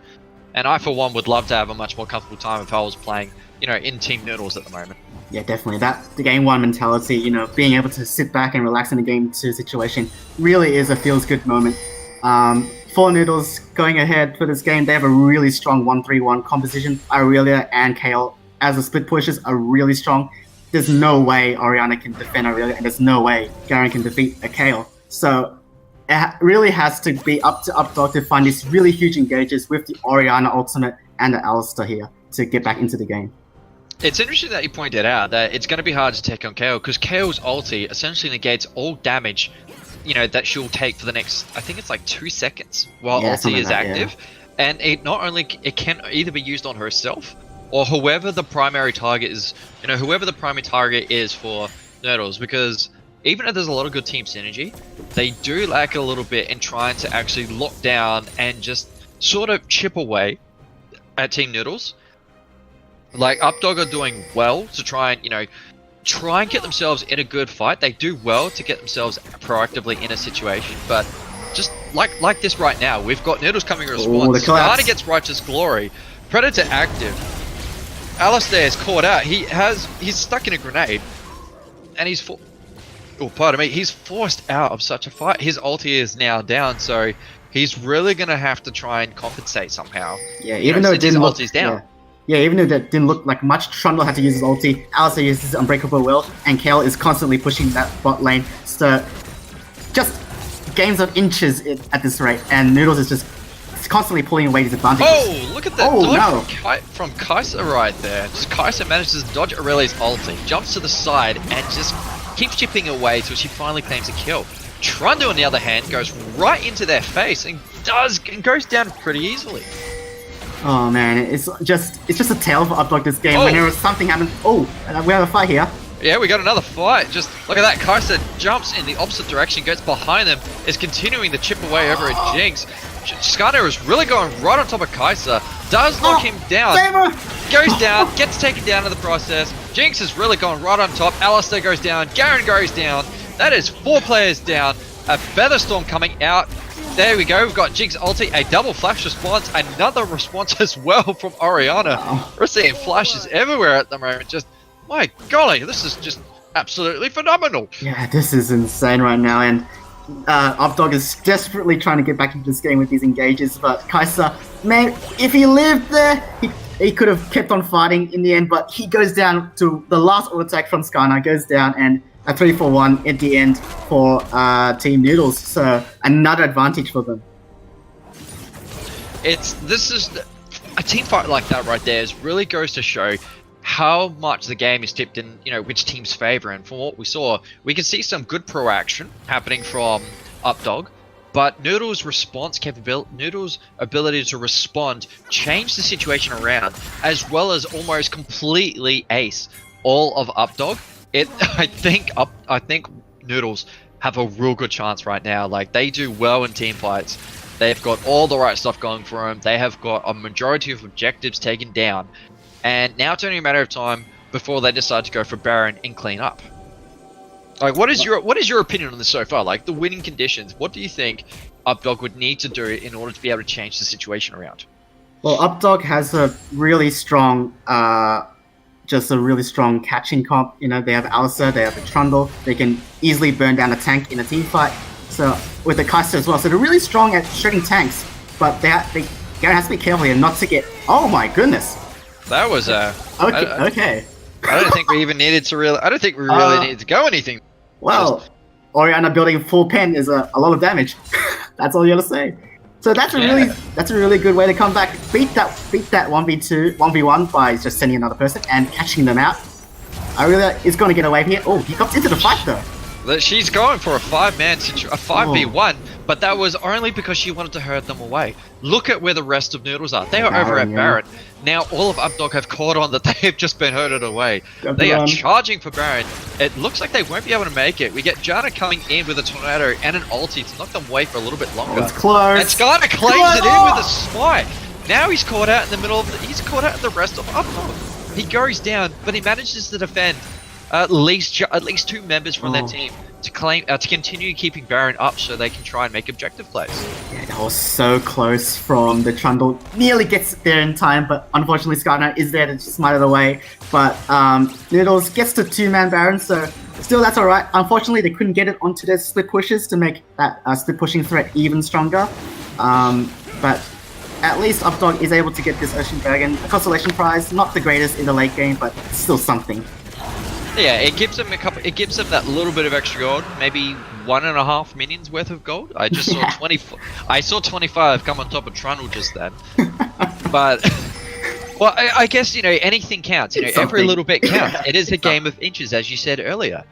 And I, for one, would love to have a much more comfortable time if I was playing, in Team Noodles at the moment. Yeah, definitely. The game 1 mentality, being able to sit back and relax in a game 2 situation really is a feels good moment. For Noodles going ahead for this game, they have a really strong 1-3-1 composition. Aurelia and Kale as the split pushers are really strong. There's no way Orianna can defend Aurelia, and there's no way Garen can defeat a Kale. So it really has to be up to Updog to find these really huge engages with the Orianna ultimate and the Alistar here to get back into the game. It's interesting that you pointed out that it's going to be hard to take on Kale, because Kale's ulti essentially negates all damage, that she'll take for the next, I think it's like 2 seconds while ulti is active. Yeah. And it can either be used on herself or whoever the primary target is, whoever the primary target is for Noodles, because even if there's a lot of good team synergy, they do lack a little bit in trying to actually lock down and just sort of chip away at Team Noodles. Like, Updog are doing well to try and get themselves in a good fight. They do well to get themselves proactively in a situation, but just like this right now, we've got Noodles coming in response. Skarner gets Righteous Glory, Predator active, Alistair is caught out. He's stuck in a grenade, and he's forced out of such a fight. His ulti is now down, so he's really gonna have to try and compensate somehow. Yeah, even though it didn't look down. Yeah, even though that didn't look like much, Trundle had to use his ulti, Alistair uses his Unbreakable Will, and Kale is constantly pushing that bot lane. So, just games of inches at this rate, and Noodles is just constantly pulling away his advantages. Oh, look at that dodge from Kai'Sa right there. Just Kai'Sa manages to dodge Aurelia's ulti, jumps to the side, and just keeps chipping away till she finally claims a kill. Trundle, on the other hand, goes right into their face and goes down pretty easily. Oh man, it's just a tale for Updog this game. Whenever something happens, we have a fight here. Yeah, we got another fight. Just look at that. Kai'Sa jumps in the opposite direction, goes behind them, is continuing to chip away over at Jinx. Skarner is really going right on top of Kai'Sa, does knock him down, goes down, gets taken down in the process. Jinx is really going right on top. Alistair goes down, Garen goes down. That is 4 players down. A Featherstorm coming out. There we go, we've got Jinx ulti, a double flash response, another response as well from Orianna. We're seeing flashes everywhere at the moment. Just, my golly, this is just absolutely phenomenal. Yeah, this is insane right now, and Updog is desperately trying to get back into this game with these engages, but Kai'Sa, man, if he lived there, he could have kept on fighting in the end, but he goes down to the last auto attack from Skarner, goes down, and a 3-4-1 at the end for Team Noodles, so another advantage for them. This is a team fight like that right there. Really goes to show how much the game is tipped in, which team's favor. And from what we saw, we can see some good pro action happening from Updog, but Noodle's response capability, Noodle's ability to respond, change the situation around, as well as almost completely ace all of Updog. I think Noodles have a real good chance right now. Like, they do well in team fights. They've got all the right stuff going for them. They have got a majority of objectives taken down. And now it's only a matter of time before they decide to go for Baron and clean up. Like, what is your opinion on this so far? Like, the winning conditions, what do you think Updog would need to do in order to be able to change the situation around? Well, Updog has a really strong, just a really strong catching comp. You know, they have Alistair, they have the Trundle, they can easily burn down a tank in a team fight. So with the Kaiser as well, so they're really strong at shredding tanks, but Garen has to be careful here not to get. Oh my goodness! That was okay. I don't think we even needed to really. I don't think we really needed to go anything. Well, Orianna building full pen is a lot of damage. That's all you gotta say. So that's a really good way to come back. Beat that 1v2, 1v1 by just sending another person and catching them out. It's gonna get away here. Oh, he got into the fight though. She's going for a 5v1, but that was only because she wanted to herd them away. Look at where the rest of Noodles are. They are over at Baron. Now all of Updog have caught on that they have just been herded away. They are charging for Baron. It looks like they won't be able to make it. We get Janna coming in with a tornado and an ulti to knock them away for a little bit longer. It's close. And Skarner claims it in with a spike. Now he's caught out in the middle of he's caught out in the rest of Updog. He goes down, but he manages to defend at least 2 members from their team to continue keeping Baron up so they can try and make objective plays. Yeah, that was so close from the Trundle. Nearly gets there in time, but unfortunately Skarner is there to smite it away. But Noodles gets to 2-man Baron, so still that's alright. Unfortunately they couldn't get it onto their split pushes to make that split pushing threat even stronger. But at least Updog is able to get this Ocean Dragon, a consolation prize. Not the greatest in the late game, but still something. Yeah, it gives them it gives them that little bit of extra gold, maybe 1.5 minions worth of gold. I just saw 25 come on top of Trundle just then. But well, I guess anything counts. Every little bit counts. It is a game of inches, as you said earlier.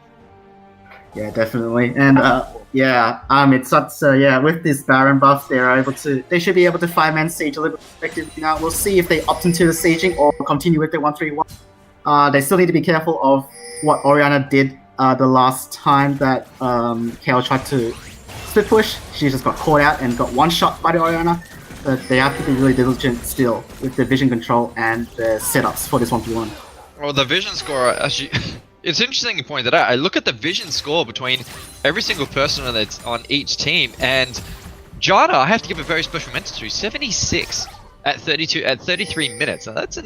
Yeah, definitely. And it sucks. With this Baron buff, they should be able to 5-man siege a little bit effectively now. We'll see if they opt into the sieging or continue with their 1-3-1. They still need to be careful of what Orianna did the last time that KO tried to split push. She just got caught out and got one shot by the Orianna. But they have to be really diligent still with the vision control and the setups for this 1v1. Well, the vision score, actually, it's interesting you pointed out. I look at the vision score between every single person on each team, and Janna, I have to give a very special mention to, 76 at 33 minutes. Now that's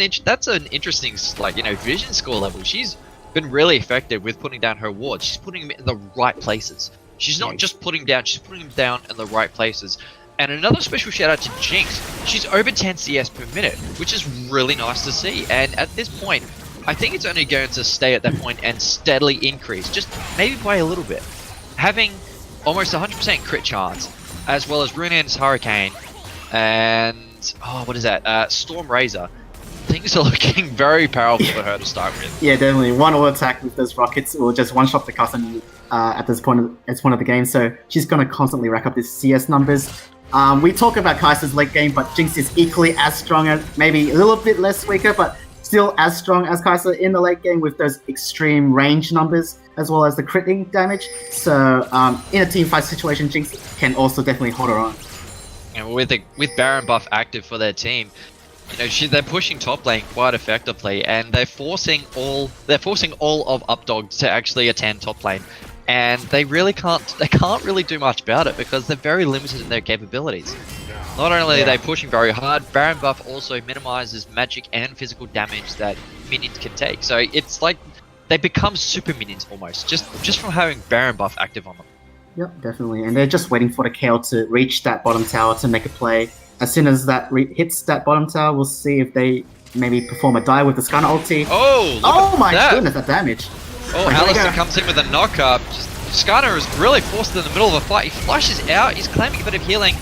an interesting vision score level. She's been really effective with putting down her wards. She's putting them in the right places. She's not just putting down, she's putting them down in the right places. And another special shout out to Jinx. She's over 10 CS per minute, which is really nice to see. And at this point, I think it's only going to stay at that point and steadily increase, just maybe by a little bit. Having almost 100% crit chance, as well as Runan's Hurricane, and Storm Razor. Things are looking very powerful for her to start with. Yeah, definitely. One auto attack with those rockets will just one-shot the Kai'Sa at this point of the game, so she's going to constantly rack up these CS numbers. We talk about Kai'Sa's late game, but Jinx is equally as strong, maybe a little bit less weaker, but still as strong as Kai'Sa in the late game with those extreme range numbers, as well as the critting damage. So in a team fight situation, Jinx can also definitely hold her on. And with Baron buff active for their team, they're pushing top lane quite effectively, and they're forcing all of Updog to actually attend top lane, and they can't really do much about it because they're very limited in their capabilities. Not only are they pushing very hard, Baron buff also minimizes magic and physical damage that minions can take. So it's like they become super minions almost just from having Baron buff active on them. Yep, definitely, and they're just waiting for the KO to reach that bottom tower to make a play. As soon as that hits that bottom tower, we'll see if they maybe perform a dive with the Skarner ulti. Oh my goodness, that damage! Oh, Alistair comes in with a knock-up. Skarner is really forced in the middle of a fight. He flushes out, he's claiming a bit of healing.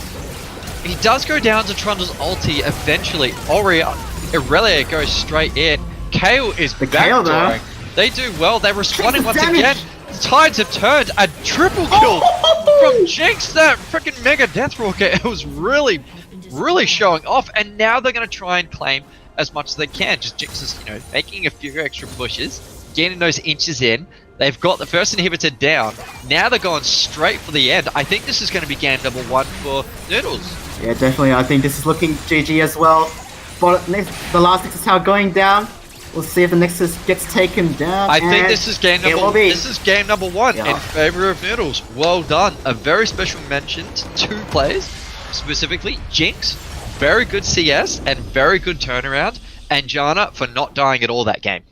He does go down to Trundle's ulti eventually. Irelia goes straight in. Kayle is backdooring. They do well, they're responding once again. The tides have turned. A triple kill from Jinx. That freaking mega death rocket. It was really showing off, and now they're going to try and claim as much as they can. Just Jinx is, making a few extra pushes, getting those inches in. They've got the first inhibitor down. Now they're going straight for the end. I think this is going to be game number 1 for Noodles. Yeah, definitely. I think this is looking GG as well. But the last Nexus tower going down. We'll see if the Nexus gets taken down. I think this is game it will number. be. This is game number 1 Yeah. in favor of Noodles. Well done. A very special mention to 2 players, specifically Jinx, very good CS and very good turnaround, and Jana for not dying at all that game.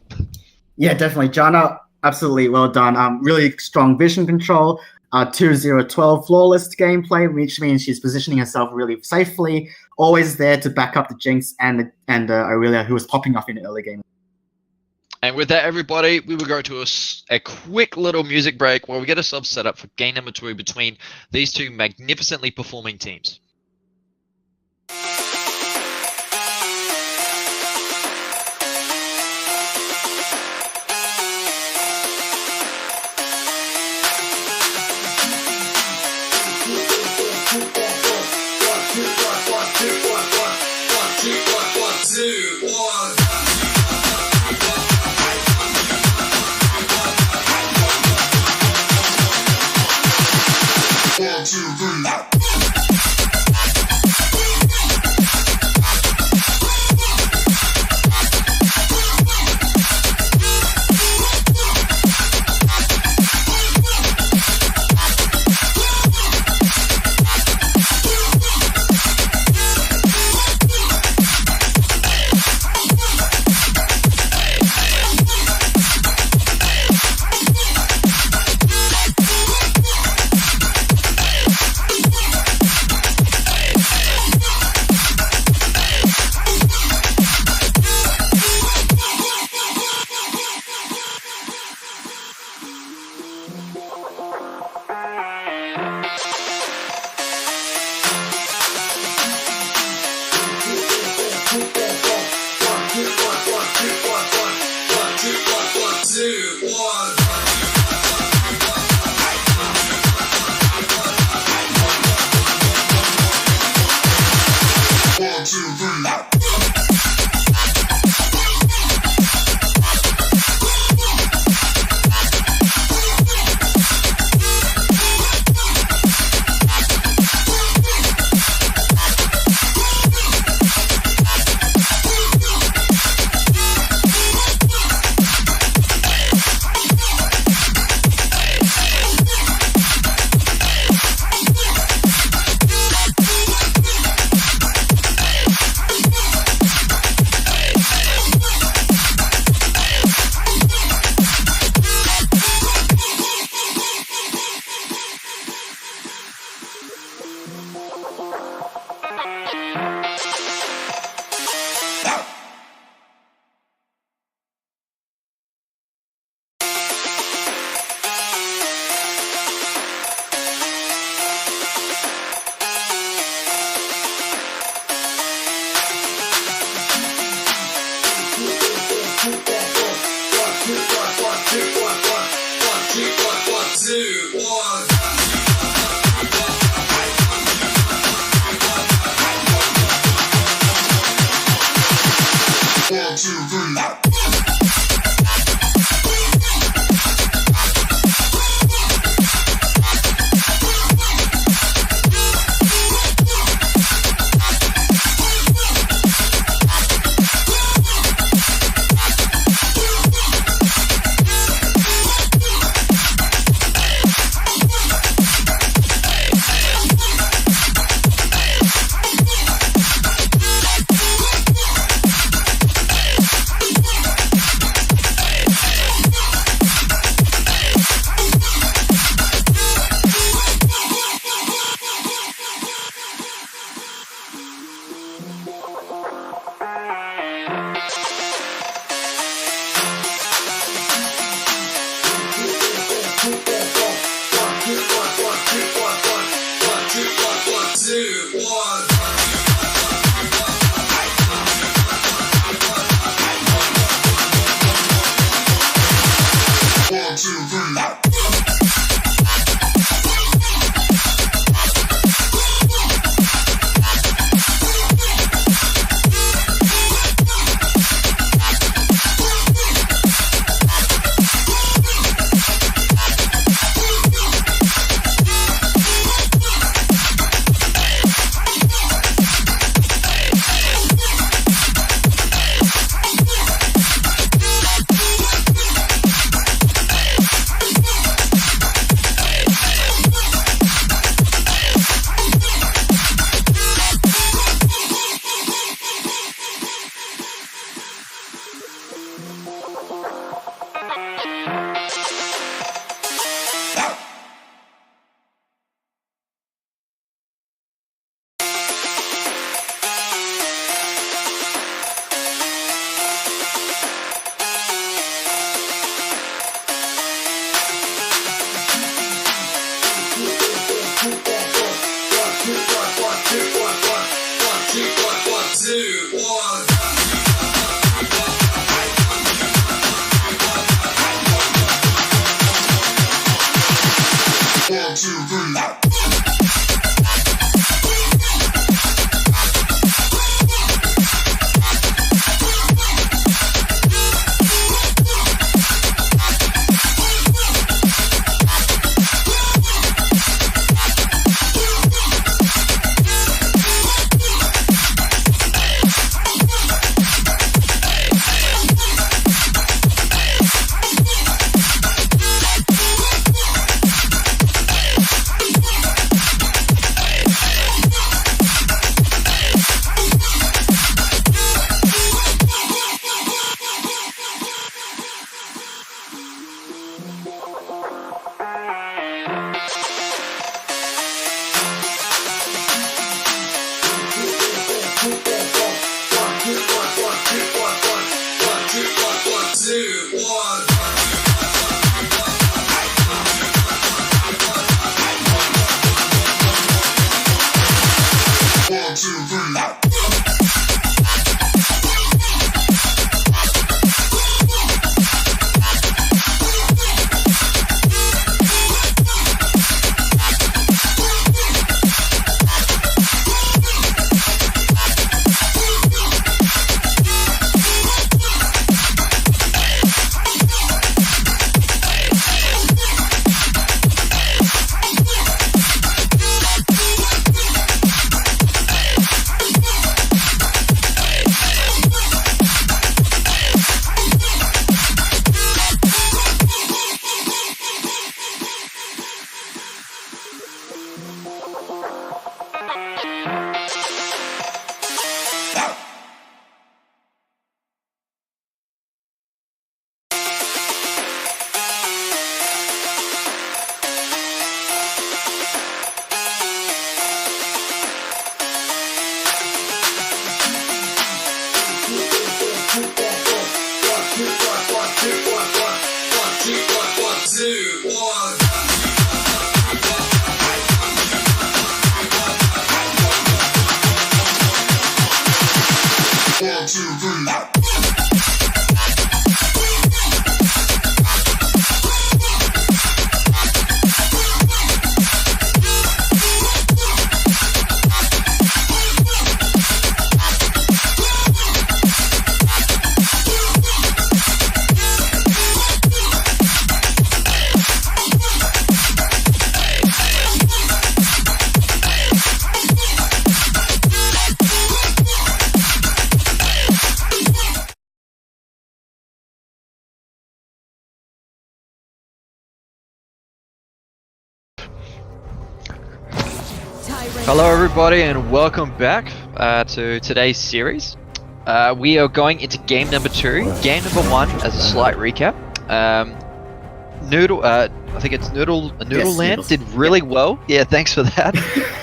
Yeah, definitely. Jana, absolutely well done. Really strong vision control. 2-0-12 flawless gameplay, which means she's positioning herself really safely. Always there to back up the Jinx and Aurelia, who was popping off in the early game. And with that, everybody, we will go to a quick little music break while we get ourselves set up for game number 2 between these 2 magnificently performing teams. Hello everybody and welcome back to today's series. We are going into game number 2. Game number 1, as a slight recap. Noodle, I think it's Noodle Yes, Land Noodles. did really well. Yeah, thanks for that.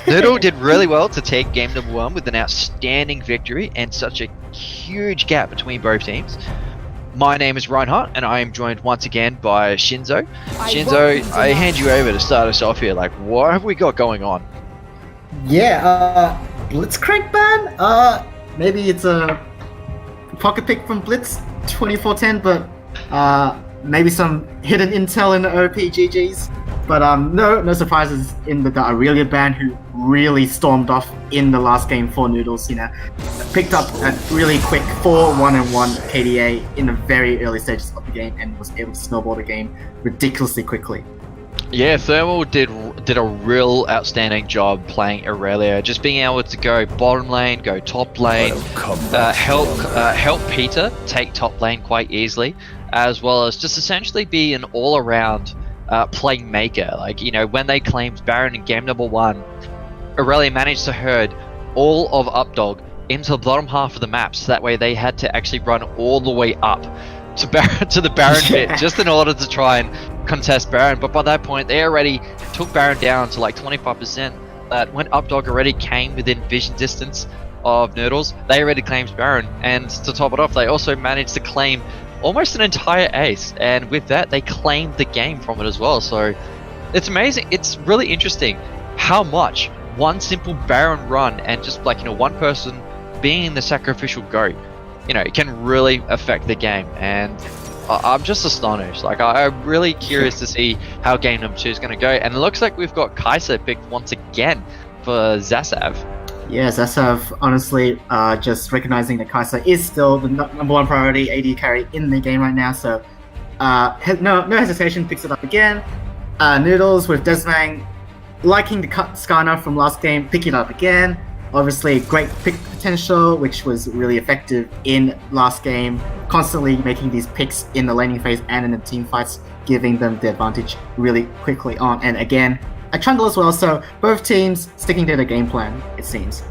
Noodle did really well to take game number 1 with an outstanding victory and such a huge gap between both teams. My name is Reinhardt and I am joined once again by Shinzo. Shinzo, I hand you over to start us off here. Like, what have we got going on? Yeah, Blitzcrank ban? Maybe it's a pocket pick from Blitz 2410, but maybe some hidden intel in the OPGGs. But no surprises in the Aurelia ban, who really stormed off in the last game for Noodles. You know, picked up a really quick 4-1-1 KDA in the very early stages of the game and was able to snowball the game ridiculously quickly. Yeah, Thermal did a real outstanding job playing Aurelia, just being able to go bottom lane, go top lane, help Peter take top lane quite easily, as well as just essentially be an all-around playmaker. Like, you know, when they claimed Baron in game number 1, Aurelia managed to herd all of Updog into the bottom half of the map, so that way they had to actually run all the way up to the Baron bit just in order to try and contest Baron. But by that point they already took Baron down to like 25%. That when Updog already came within vision distance of Noodles, they already claimed Baron, and to top it off they also managed to claim almost an entire ace, and with that they claimed the game from it as well. So it's amazing, it's really interesting how much one simple Baron run and just like, one person being the sacrificial goat, it can really affect the game. And I'm just astonished. Like, I'm really curious to see how game number 2 is going to go. And it looks like we've got Kai'Sa picked once again for Zasav. Yeah, Zasav, honestly, just recognizing that Kai'Sa is still the number 1 priority AD carry in the game right now. So, no hesitation, picks it up again. Noodles with Desmang liking the cut Skarner from last game, pick it up again. Obviously, great pick potential, which was really effective in last game. Constantly making these picks in the laning phase and in the team fights, giving them the advantage really quickly on. And again, a Trundle as well, so both teams sticking to the game plan, it seems.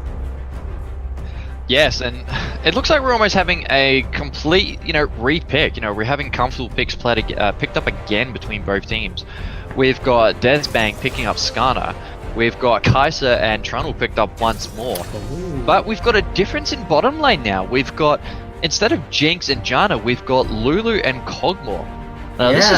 Yes, and it looks like we're almost having a complete, re-pick. We're having comfortable picks picked up again between both teams. We've got Desbang picking up Skarner. We've got Kai'Sa and Trundle picked up once more. Ooh. But we've got a difference in bottom lane now. We've got, instead of Jinx and Janna, we've got Lulu and Kog'Maw. This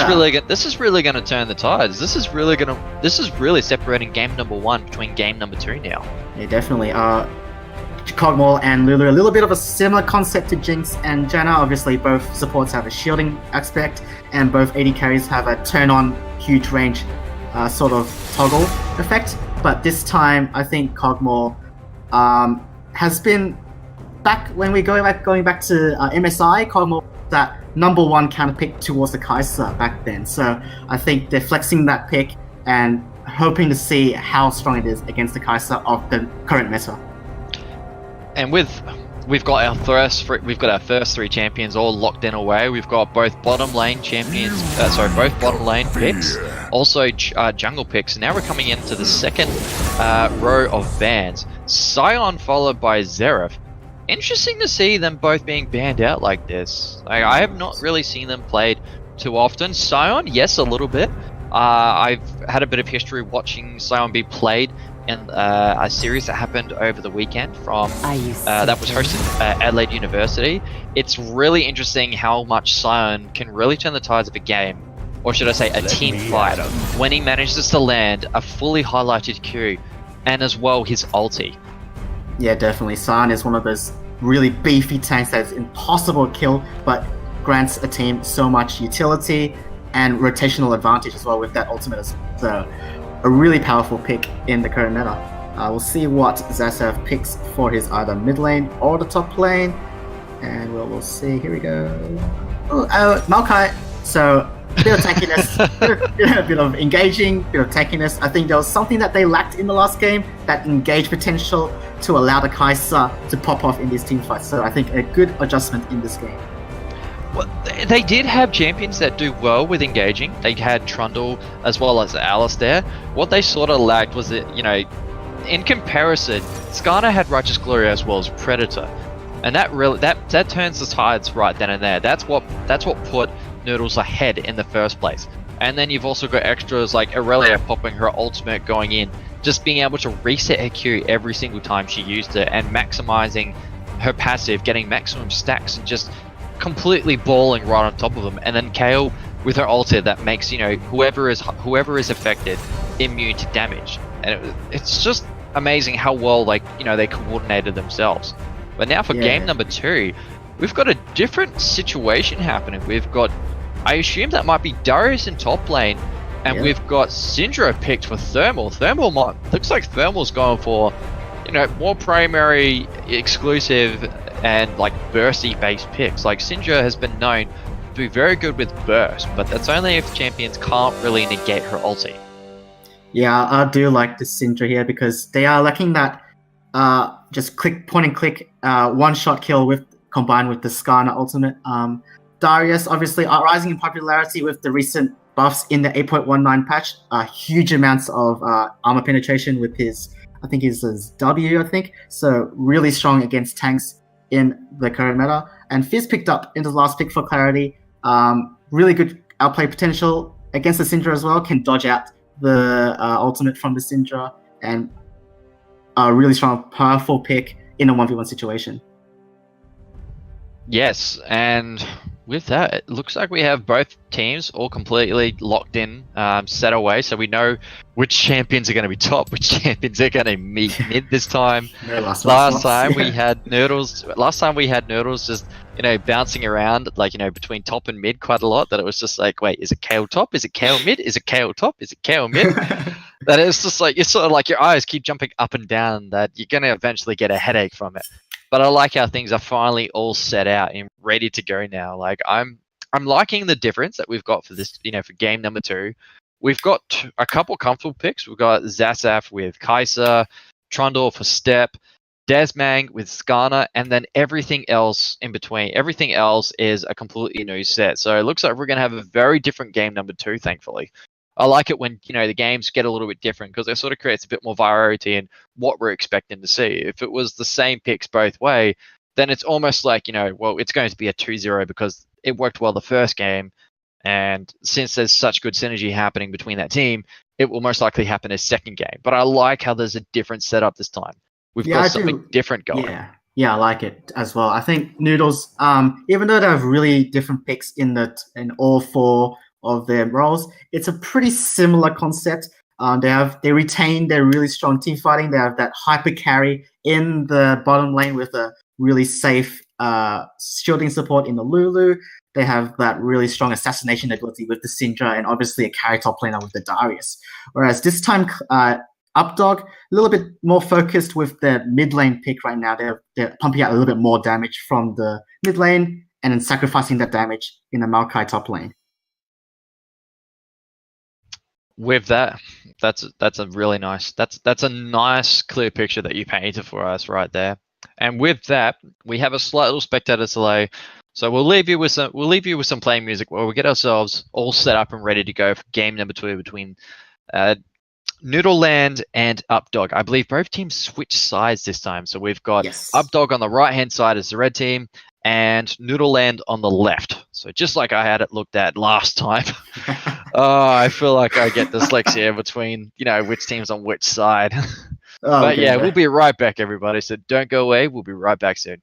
is really going to turn the tides. This is really separating game number 1 between game number 2 now. Yeah, definitely. Kog'Maw and Lulu, a little bit of a similar concept to Jinx and Janna. Obviously, both supports have a shielding aspect, and both AD carries have a turn-on huge range sort of toggle effect. But this time, I think Kog'Maw has been back when we going back to MSI. Kog'Maw that number 1 counter pick towards the Kai'Sa back then. So I think they're flexing that pick and hoping to see how strong it is against the Kai'Sa of the current meta. And we've got our first 3 champions all locked in away. We've got both bottom lane champions, both bottom lane picks, also jungle picks. Now we're coming into the second row of bans. Sion followed by Xerath. Interesting to see them both being banned out like this. I have not really seen them played too often. Sion, yes, a little bit. I've had a bit of history watching Sion be played in a series that happened over the weekend from that was hosted at Adelaide University. It's really interesting how much Sion can really turn the tides of a game, or should I say a team fight, when he manages to land a fully highlighted Q and as well his ulti. Yeah, definitely. Sion is one of those really beefy tanks that is impossible to kill, but grants a team so much utility and rotational advantage as well with that ultimate. So, a really powerful pick in the current meta. We'll see what Zasav picks for his either mid lane or the top lane. And we'll see. Here we go. Maokai. So, a bit of tankiness, a bit of engaging, a bit of tankiness. I think there was something that they lacked in the last game, that engage potential to allow the Kai'Sa to pop off in these team fights. So I think a good adjustment in this game. Well, they did have champions that do well with engaging. They had Trundle as well as Alistair. What they sort of lacked was that, in comparison, Skarner had Righteous Glory as well as Predator. And that really that turns the tides right then and there. That's what put Noodles ahead in the first place. And then you've also got extras like Aurelia popping her ultimate going in, just being able to reset her Q every single time she used it, and maximizing her passive, getting maximum stacks, and just completely balling right on top of them. And then Kayle with her ulti that makes whoever is affected immune to damage. And it's just amazing how well they coordinated themselves. But now for game number 2, we've got a different situation happening. We've got, I assume that might be Darius in top lane, and we've got Syndra picked for Thermal. Looks like Thermal's going for, more primary, exclusive, and like bursty based picks. Like Syndra has been known to be very good with burst, but that's only if champions can't really negate her ulti. Yeah, I do like the Syndra here because they are lacking that just point and click one-shot kill combined with the Skarner ultimate. Darius obviously rising in popularity with the recent buffs in the 8.19 patch. Huge amounts of armor penetration with his W, I think. So really strong against tanks in the current meta. And Fizz picked up in the last pick for clarity. Really good outplay potential against the Syndra as well. Can dodge out the ultimate from the Syndra, and a really strong, powerful pick in a 1v1 situation. Yes, and with that, it looks like we have both teams all completely locked in, set away, so we know which champions are going to be top, which champions are going to meet mid this time. No Last time we had Noodles. Last time we had Noodles just bouncing around like between top and mid quite a lot. That it was just like, wait, is it Kale top? Is it Kale mid? Is it Kale top? Is it Kale mid? That it's just like it's sort of like your eyes keep jumping up and down. That you're going to eventually get a headache from it. But I like how things are finally all set out and ready to go now. Like I'm liking the difference that we've got for this. For game number 2. We've got a couple comfortable picks. We've got Zasaf with Kai'Sa, Trundle for Step, Desmang with Skarner, and then everything else in between. Everything else is a completely new set. So it looks like we're going to have a very different game number 2, thankfully. I like it when, the games get a little bit different because it sort of creates a bit more variety in what we're expecting to see. If it was the same picks both way, then it's almost like, well, it's going to be a 2-0 because it worked well the first game. And since there's such good synergy happening between that team, it will most likely happen as second game. But I like how there's a different setup this time. We've got something different going. Yeah, I like it as well. I think Noodles, even though they have really different picks in all 4 of their roles, it's a pretty similar concept. They retain their really strong team fighting. They have that hyper carry in the bottom lane with a really safe shielding support in the Lulu. They have that really strong assassination ability with the Syndra, and obviously a carry top laner with the Darius. Whereas this time, Updog, a little bit more focused with their mid lane pick right now. They're pumping out a little bit more damage from the mid lane and then sacrificing that damage in the Maokai top lane. With that, that's a really nice that's a nice clear picture that you painted for us right there. And with that, we have a slight little spectator delay. So we'll leave you with some playing music while we get ourselves all set up and ready to go for game number 2 between Noodle Land and Updog. I believe both teams switch sides this time. So we've got Updog on the right-hand side as the red team and Noodle Land on the left. So just like I had it looked at last time. Oh, I feel like I get dyslexia between, which team's on which side. But yeah, we'll be right back, everybody. So don't go away. We'll be right back soon.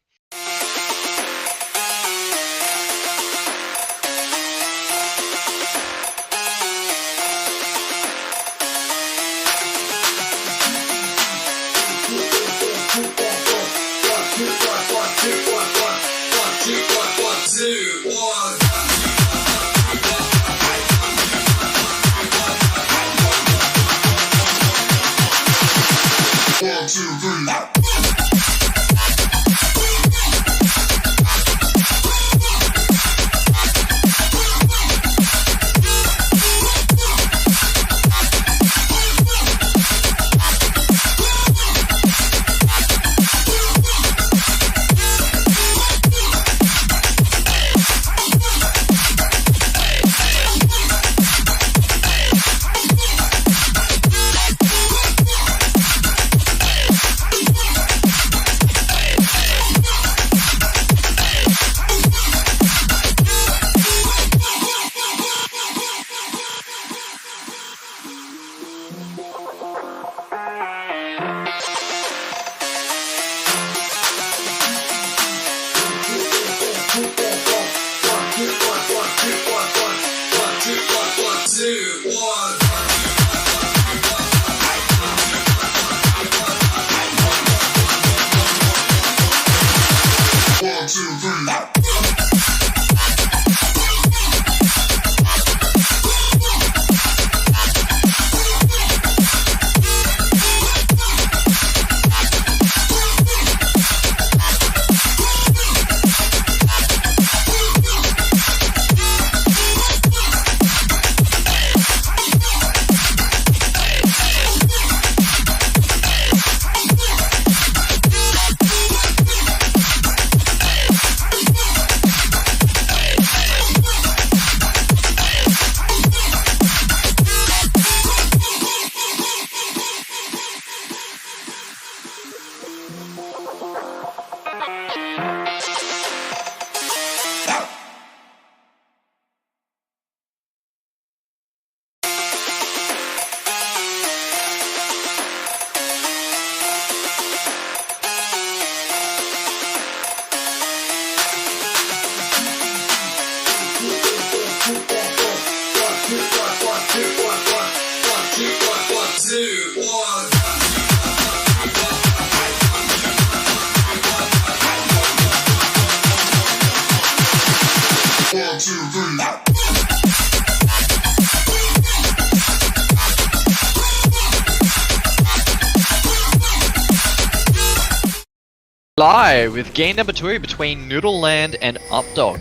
live with game number 2 between Noodle Land and Updog.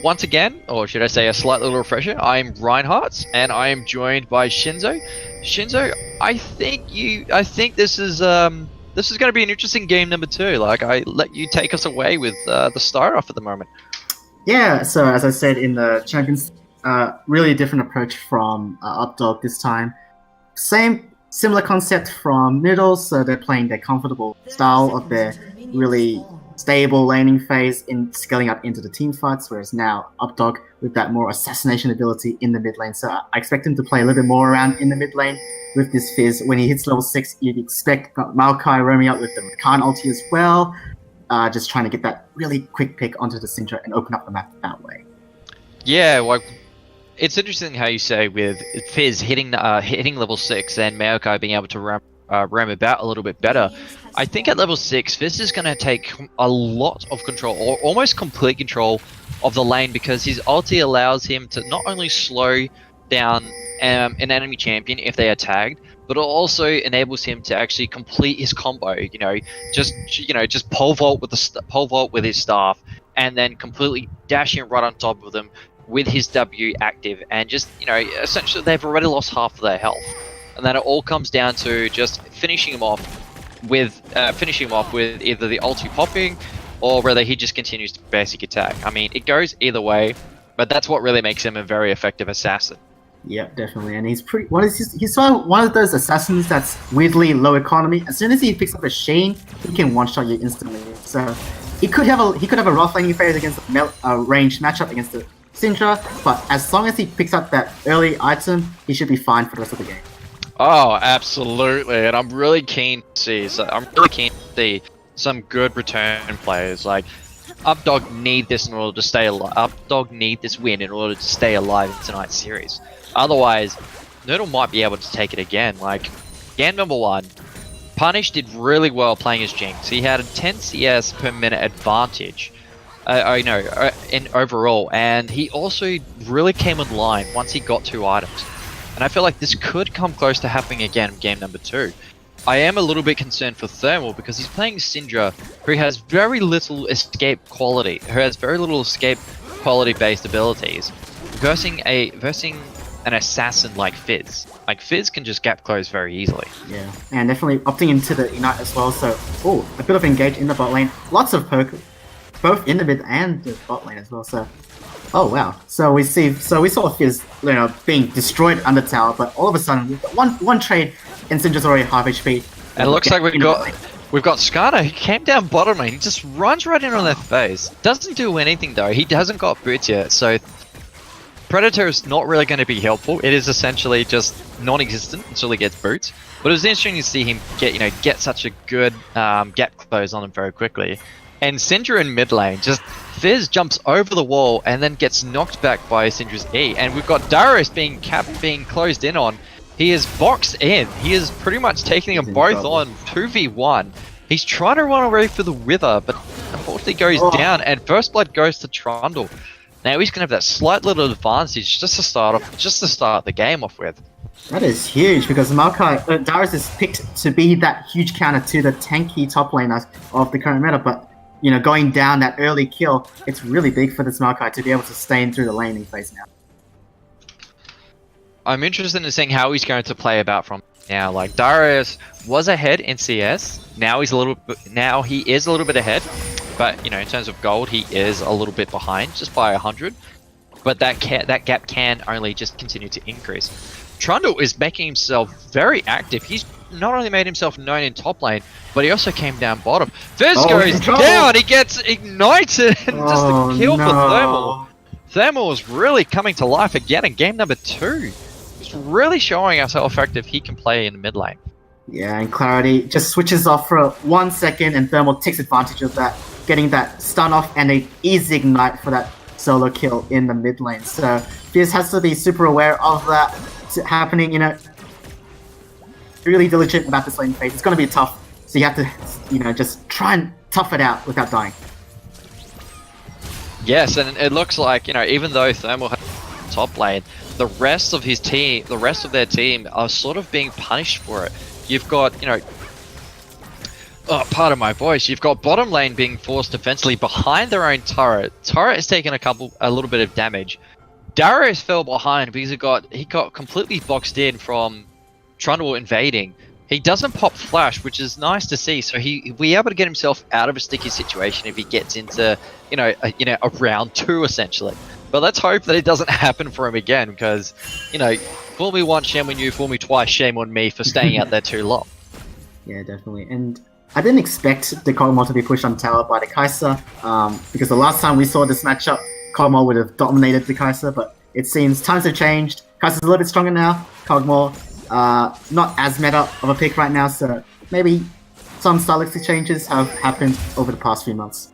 Once again, or should I say a slight little refresher, I'm Reinhardt and I am joined by Shinzo. Shinzo, I think this is going to be an interesting game number 2. Like, I let you take us away with the start off at the moment. Yeah, so as I said in the Champions, really different approach from Updog this time. Similar concept from Noodle, so they're playing their comfortable style of their really stable laning phase in scaling up into the team fights, whereas now Updog with that more assassination ability in the mid lane. So I expect him to play a little bit more around in the mid lane with this Fizz. When he hits level 6, you'd expect Maokai roaming out with the Rakan ulti as well, just trying to get that really quick pick onto the Syndra and open up the map that way. Yeah, like, it's interesting how you say with Fizz hitting level 6 and Maokai being able to roam about a little bit better. I think at level 6, Fizz is going to take a lot of control, or almost complete control of the lane, because his ulti allows him to not only slow down an enemy champion if they are tagged, but it also enables him to actually complete his combo. Just pole vault with his staff, and then completely dashing right on top of them with his W active, and just essentially they've already lost half of their health, and then it all comes down to just finishing him off with either the ulti popping or whether he just continues to basic attack. I mean, it goes either way, but that's what really makes him a very effective assassin. Yep, definitely, and he's he's sort of one of those assassins that's weirdly low economy. As soon as he picks up a Sheen, he can one-shot you instantly. So he could have a rough laning phase against a ranged matchup against the Syndra, but as long as he picks up that early item, he should be fine for the rest of the game. Oh, absolutely, and I'm really keen to see some good return players. Like, Updog need this in order to stay alive. Updog need this win in order to stay alive in tonight's series. Otherwise, Noodle might be able to take it again. Like, game number 1, Punish did really well playing as Jinx. He had a 10 CS per minute advantage. In overall, and he also really came in line once he got 2 items. And I feel like this could come close to happening again in game number 2. I am a little bit concerned for Thermal because he's playing Syndra, who has very little escape quality, based abilities, versing an assassin like Fizz. Like, Fizz can just gap close very easily. Yeah, and definitely opting into the Ignite as well, so a bit of engage in the bot lane, lots of poke, both in the mid and the bot lane as well. So, oh wow! So we saw Fizz, being destroyed under tower, but all of a sudden we've got one trade, and Syndra's already half HP. And it looks like we've got Skarner, who came down bottom lane. He just runs right in on their face. Doesn't do anything though. He hasn't got boots yet, so Predator is not really going to be helpful. It is essentially just non-existent until he gets boots. But it was interesting to see him get such a good gap close on him very quickly. And Syndra in mid lane, just Fizz jumps over the wall and then gets knocked back by Syndra's E. And we've got Darius being closed in on. He is boxed in. He is pretty much taking them both on 2v1. He's trying to run away for the Wither, but unfortunately goes down, and First Blood goes to Trundle. Now he's going to have that slight little advantage just to start the game off with. That is huge, because Darius is picked to be that huge counter to the tanky top laner of the current meta, but going down that early kill, it's really big for this Maokai to be able to stay in through the laning phase now. I'm interested in seeing how he's going to play about from now. Like, Darius was ahead in CS. Now he is a little bit ahead, but in terms of gold, he is a little bit behind, just by 100. But that gap can only just continue to increase. Trundle is making himself very active. He's not only made himself known in top lane, but he also came down bottom. Fizz goes down, he gets ignited, and just a kill for Thermal. Thermal is really coming to life again in game number 2. He's really showing us how effective he can play in the mid lane. Yeah, and Clarity just switches off for 1 second, and Thermal takes advantage of that, getting that stun off and an easy ignite for that solo kill in the mid lane. So Fizz has to be super aware of that happening, really diligent about this lane phase. It's going to be tough, so you have to, just try and tough it out without dying. Yes, and it looks like, even though Thermal has top lane, the rest of their team are sort of being punished for it. You've got, Oh, pardon my voice. You've got bottom lane being forced defensively behind their own turret. Turret has taken a little bit of damage. Darius fell behind because he got completely boxed in from Trundle invading. He doesn't pop flash, which is nice to see. So he'll be able to get himself out of a sticky situation if he gets into a round 2 essentially. But let's hope that it doesn't happen for him again, because fool me once, shame on you. Fool me twice, shame on me for staying out there too long. Yeah, definitely. And I didn't expect the Kog'Maw to be pushed on tower by the Kai'Sa, because the last time we saw this matchup, Kog'Maw would have dominated the Kai'Sa, but it seems times have changed. Kai'Sa's a little bit stronger now. Kog'Maw, not as meta of a pick right now, so maybe some stylistic changes have happened over the past few months.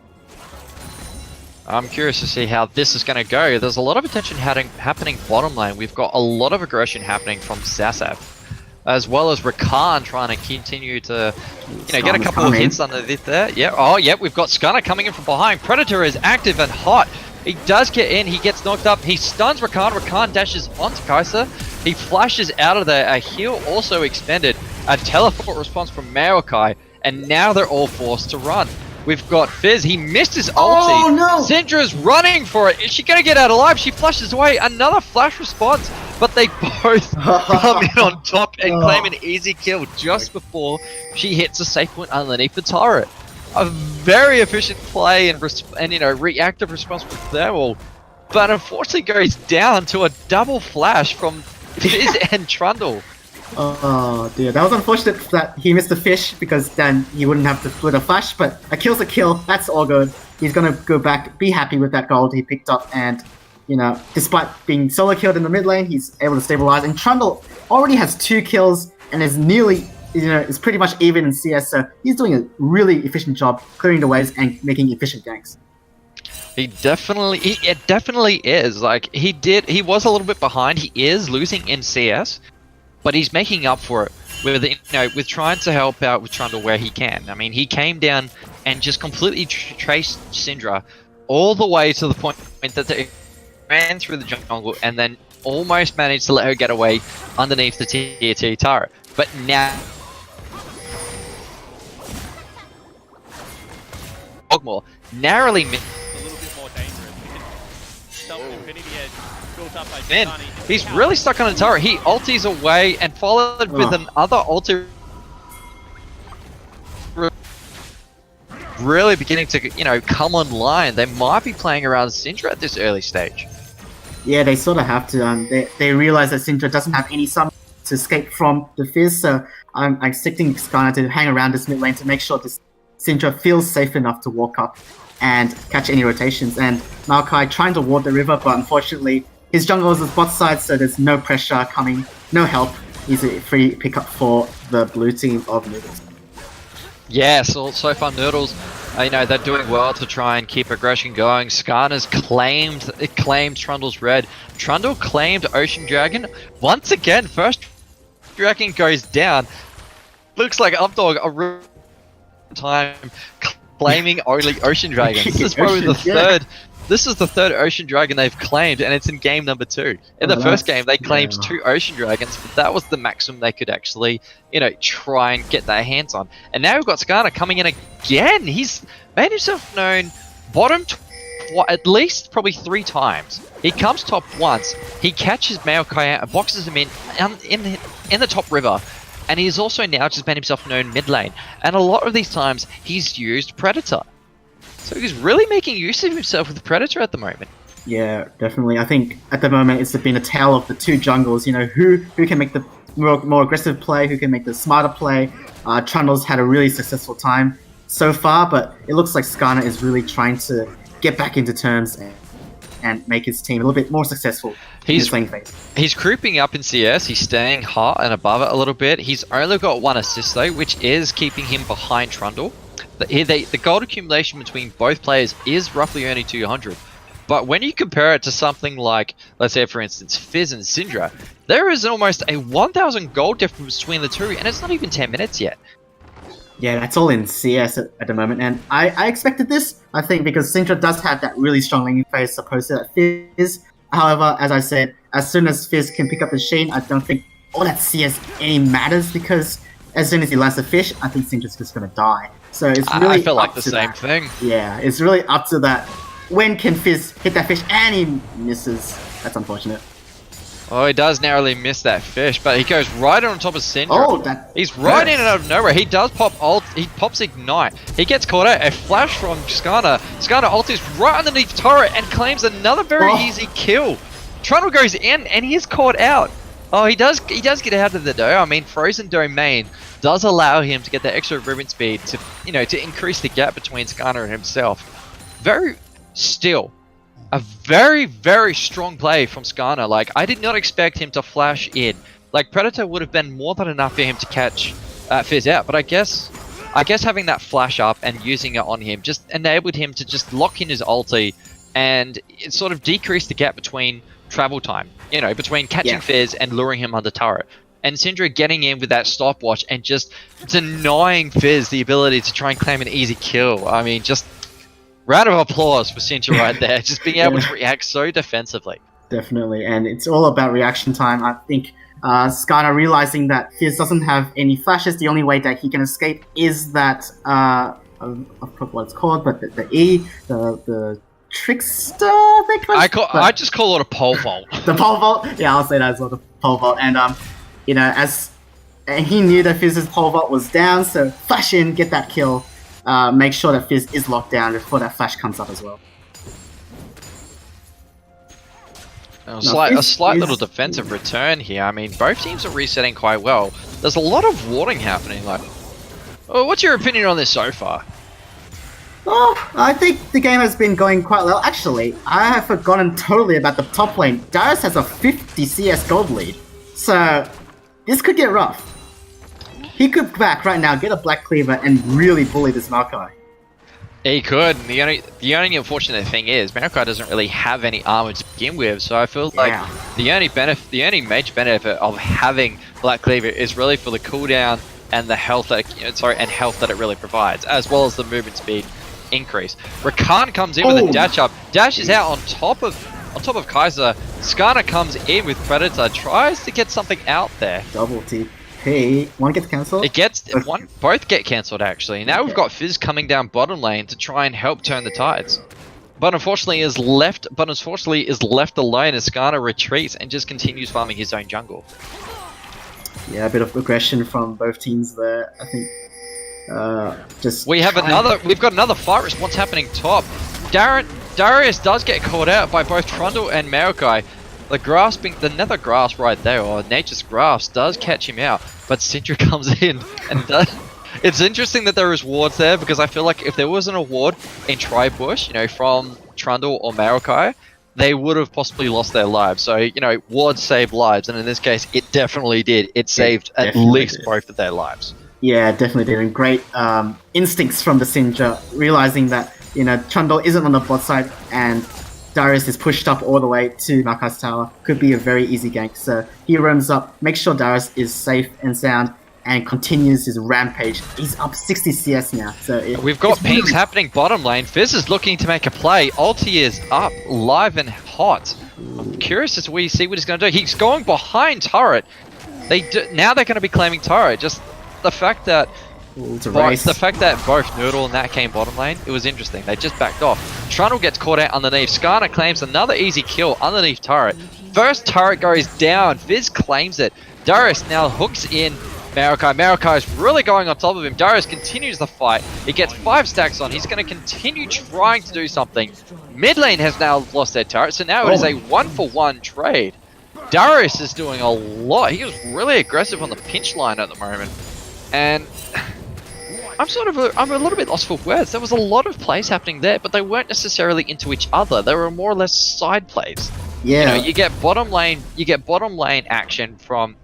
I'm curious to see how this is going to go. There's a lot of attention happening bottom lane. We've got a lot of aggression happening from Sasaf, as well as Rakan trying to continue to, get a couple of hits underneath there. Yeah. Oh, yeah. We've got Skarner coming in from behind. Predator is active and hot. He does get in. He gets knocked up. He stuns Rakan. Rakan dashes onto Kai'Sa. He flashes out of there. A heal also expended. A teleport response from Maokai. And now they're all forced to run. We've got Fizz. He missed his ulti. Oh, no! Syndra's running for it. Is she going to get out alive? She flashes away. Another flash response. But they both come in on top and claim an easy kill just before she hits a safe point underneath the turret. A very efficient play and reactive response from them all. But unfortunately goes down to a double flash from Fizz and Trundle. Oh dear, that was unfortunate that he missed the fish, because then he wouldn't have to split a flash, but a kill's a kill, that's all good. He's gonna go back, be happy with that gold he picked up, and despite being solo killed in the mid lane, he's able to stabilize. And Trundle already has 2 kills and is nearly, is pretty much even in CS, so he's doing a really efficient job clearing the waves and making efficient ganks. It definitely is. Like, he was a little bit behind. He is losing in CS, but he's making up for it with trying to help out with Trundle where he can. I mean, he came down and just completely traced Syndra all the way to the point that they ran through the jungle and then almost managed to let her get away underneath the tier 2 turret. But now Kog'Maw narrowly missed. A little bit more dangerous because self-infinity edge built up by Man, Giovanni. he's really stuck on a turret. He ulties away and followed with another ulti. Really beginning to, come online. They might be playing around Syndra at this early stage. Yeah, they sort of have to. They realize that Syndra doesn't have any summon to escape from the Fizz, so I'm expecting Skarner to hang around this mid lane to make sure this Syndra feels safe enough to walk up and catch any rotations. And Maokai trying to ward the river, but unfortunately his jungle is bot side, so there's no pressure coming, no help. He's a free pickup for the blue team of Noodles. Yeah, so far Noodles, they're doing well to try and keep aggression going. Skarner's claimed Trundle's red. Trundle claimed Ocean Dragon. Once again, first Dragon goes down. Looks like Updog a real time claiming only Ocean Dragons. This is probably the third. This is the third Ocean Dragon they've claimed, and it's in game number 2. In the first game, they claimed 2 Ocean Dragons, but that was the maximum they could actually, try and get their hands on. And now we've got Skarner coming in again. He's made himself known bottom at least probably 3 times. He comes top once. He catches Maokai out, boxes him in the top river. And he's also now just made himself known mid lane. And a lot of these times, he's used Predator. So he's really making use of himself with Predator at the moment. Yeah, definitely. I think at the moment it's been a tale of the 2 jungles. Who can make the more aggressive play, who can make the smarter play. Trundle's had a really successful time so far, but it looks like Skarner is really trying to get back into terms and make his team a little bit more successful in his playing phase. He's creeping up in CS. He's staying hot and above it a little bit. He's only got 1 assist though, which is keeping him behind Trundle. The gold accumulation between both players is roughly only 200. But when you compare it to something like, let's say for instance, Fizz and Syndra, there is almost a 1,000 gold difference between the 2, and it's not even 10 minutes yet. Yeah, that's all in CS at the moment, and I expected this, I think, because Syndra does have that really strong laning phase opposed to that Fizz. However, as I said, as soon as Fizz can pick up the Sheen, I don't think all that CS any matters, because as soon as he lands the fish, I think Syndra's just going to die. So it's really I feel like up the to same that. thing. Yeah, it's really up to that. When can Fizz hit that fish and he misses? That's unfortunate. Oh, he does narrowly miss that fish, but he goes right on top of Syndra. Oh, that He's right in hurts. and out of nowhere. He does pop ult. He pops Ignite. He gets caught out. A flash from Skana. Skana ultis right underneath turret and claims another very easy kill. Trundle goes in and he is caught out. Oh, he does get out of the dough. I mean, Frozen Domain does allow him to get that extra movement speed to, to increase the gap between Skana and himself. Still, a very, very strong play from Skana. Like, I did not expect him to flash in. Like, Predator would have been more than enough for him to catch Fizz out, but I guess having that flash up and using it on him just enabled him to just lock in his ulti, and it sort of decreased the gap between travel time, between catching Fizz and luring him under turret. And Syndra getting in with that stopwatch and just denying Fizz the ability to try and claim an easy kill. I mean, just round of applause for Syndra right there, just being able to react so defensively. Definitely, and it's all about reaction time. I think Skana realizing that Fizz doesn't have any flashes, the only way that he can escape is that, I forgot what it's called, but the E, the Trickster, I just call it a pole vault. The pole vault? Yeah, I'll say that as well, the pole vault. And, and he knew that Fizz's pole vault was down, so flash in, get that kill, make sure that Fizz is locked down before that flash comes up as well. A slight little defensive return here. I mean, both teams are resetting quite well. There's a lot of warding happening. What's your opinion on this so far? Oh, I think the game has been going quite well. Actually, I have forgotten totally about the top lane. Darius has a 50 CS gold lead, so this could get rough. He could back right now, get a Black Cleaver, and really bully this Maokai. He could. The only unfortunate thing is Maokai doesn't really have any armor to begin with, so I feel like the only major benefit of having Black Cleaver is really for the cooldown and the health that it really provides, as well as the movement speed increase. Rakan comes in with a dash up, dashes out on top of Kaiser. Skana comes in with Predator, tries to get something out there. Double TP. One gets cancelled? Both get cancelled actually. Now we've got Fizz coming down bottom lane to try and help turn the tides. But unfortunately is left alone as Skana retreats and just continues farming his own jungle. Yeah, a bit of aggression from both teams there, I think. We've got another fight response happening top. Darius does get caught out by both Trundle and Maokai. The nether grass right there, or nature's grass, does catch him out, but Syndra comes in and does. It's interesting that there is wards there, because I feel like if there was an award in Tribush, from Trundle or Maokai, they would have possibly lost their lives. So, wards save lives, and in this case, it definitely did. It saved at least both of their lives. Yeah, definitely did. And great instincts from the Syndra, realizing that, Trundle isn't on the bot side, and Darius is pushed up all the way to Maokai's tower. Could be a very easy gank. So he roams up, makes sure Darius is safe and sound, and continues his rampage. He's up 60 CS now. So we've got pings happening bottom lane. Fizz is looking to make a play. Ulti is up, live and hot. I'm curious as to see what he's going to do. He's going behind turret. Now they're going to be claiming turret. Just the fact that both Noodle and that came bottom lane, it was interesting. They just backed off. Trundle gets caught out underneath. Skana claims another easy kill underneath turret. First turret goes down. Fizz claims it. Darius now hooks in Maokai. Maokai is really going on top of him. Darius continues the fight. He gets 5 stacks on. He's going to continue trying to do something. Mid lane has now lost their turret, so now it is a 1-for-1 trade. Darius is doing a lot. He is really aggressive on the pinch line at the moment. And I'm a little bit lost for words. There was a lot of plays happening there, but they weren't necessarily into each other. They were more or less side plays. Yeah. You get bottom lane action from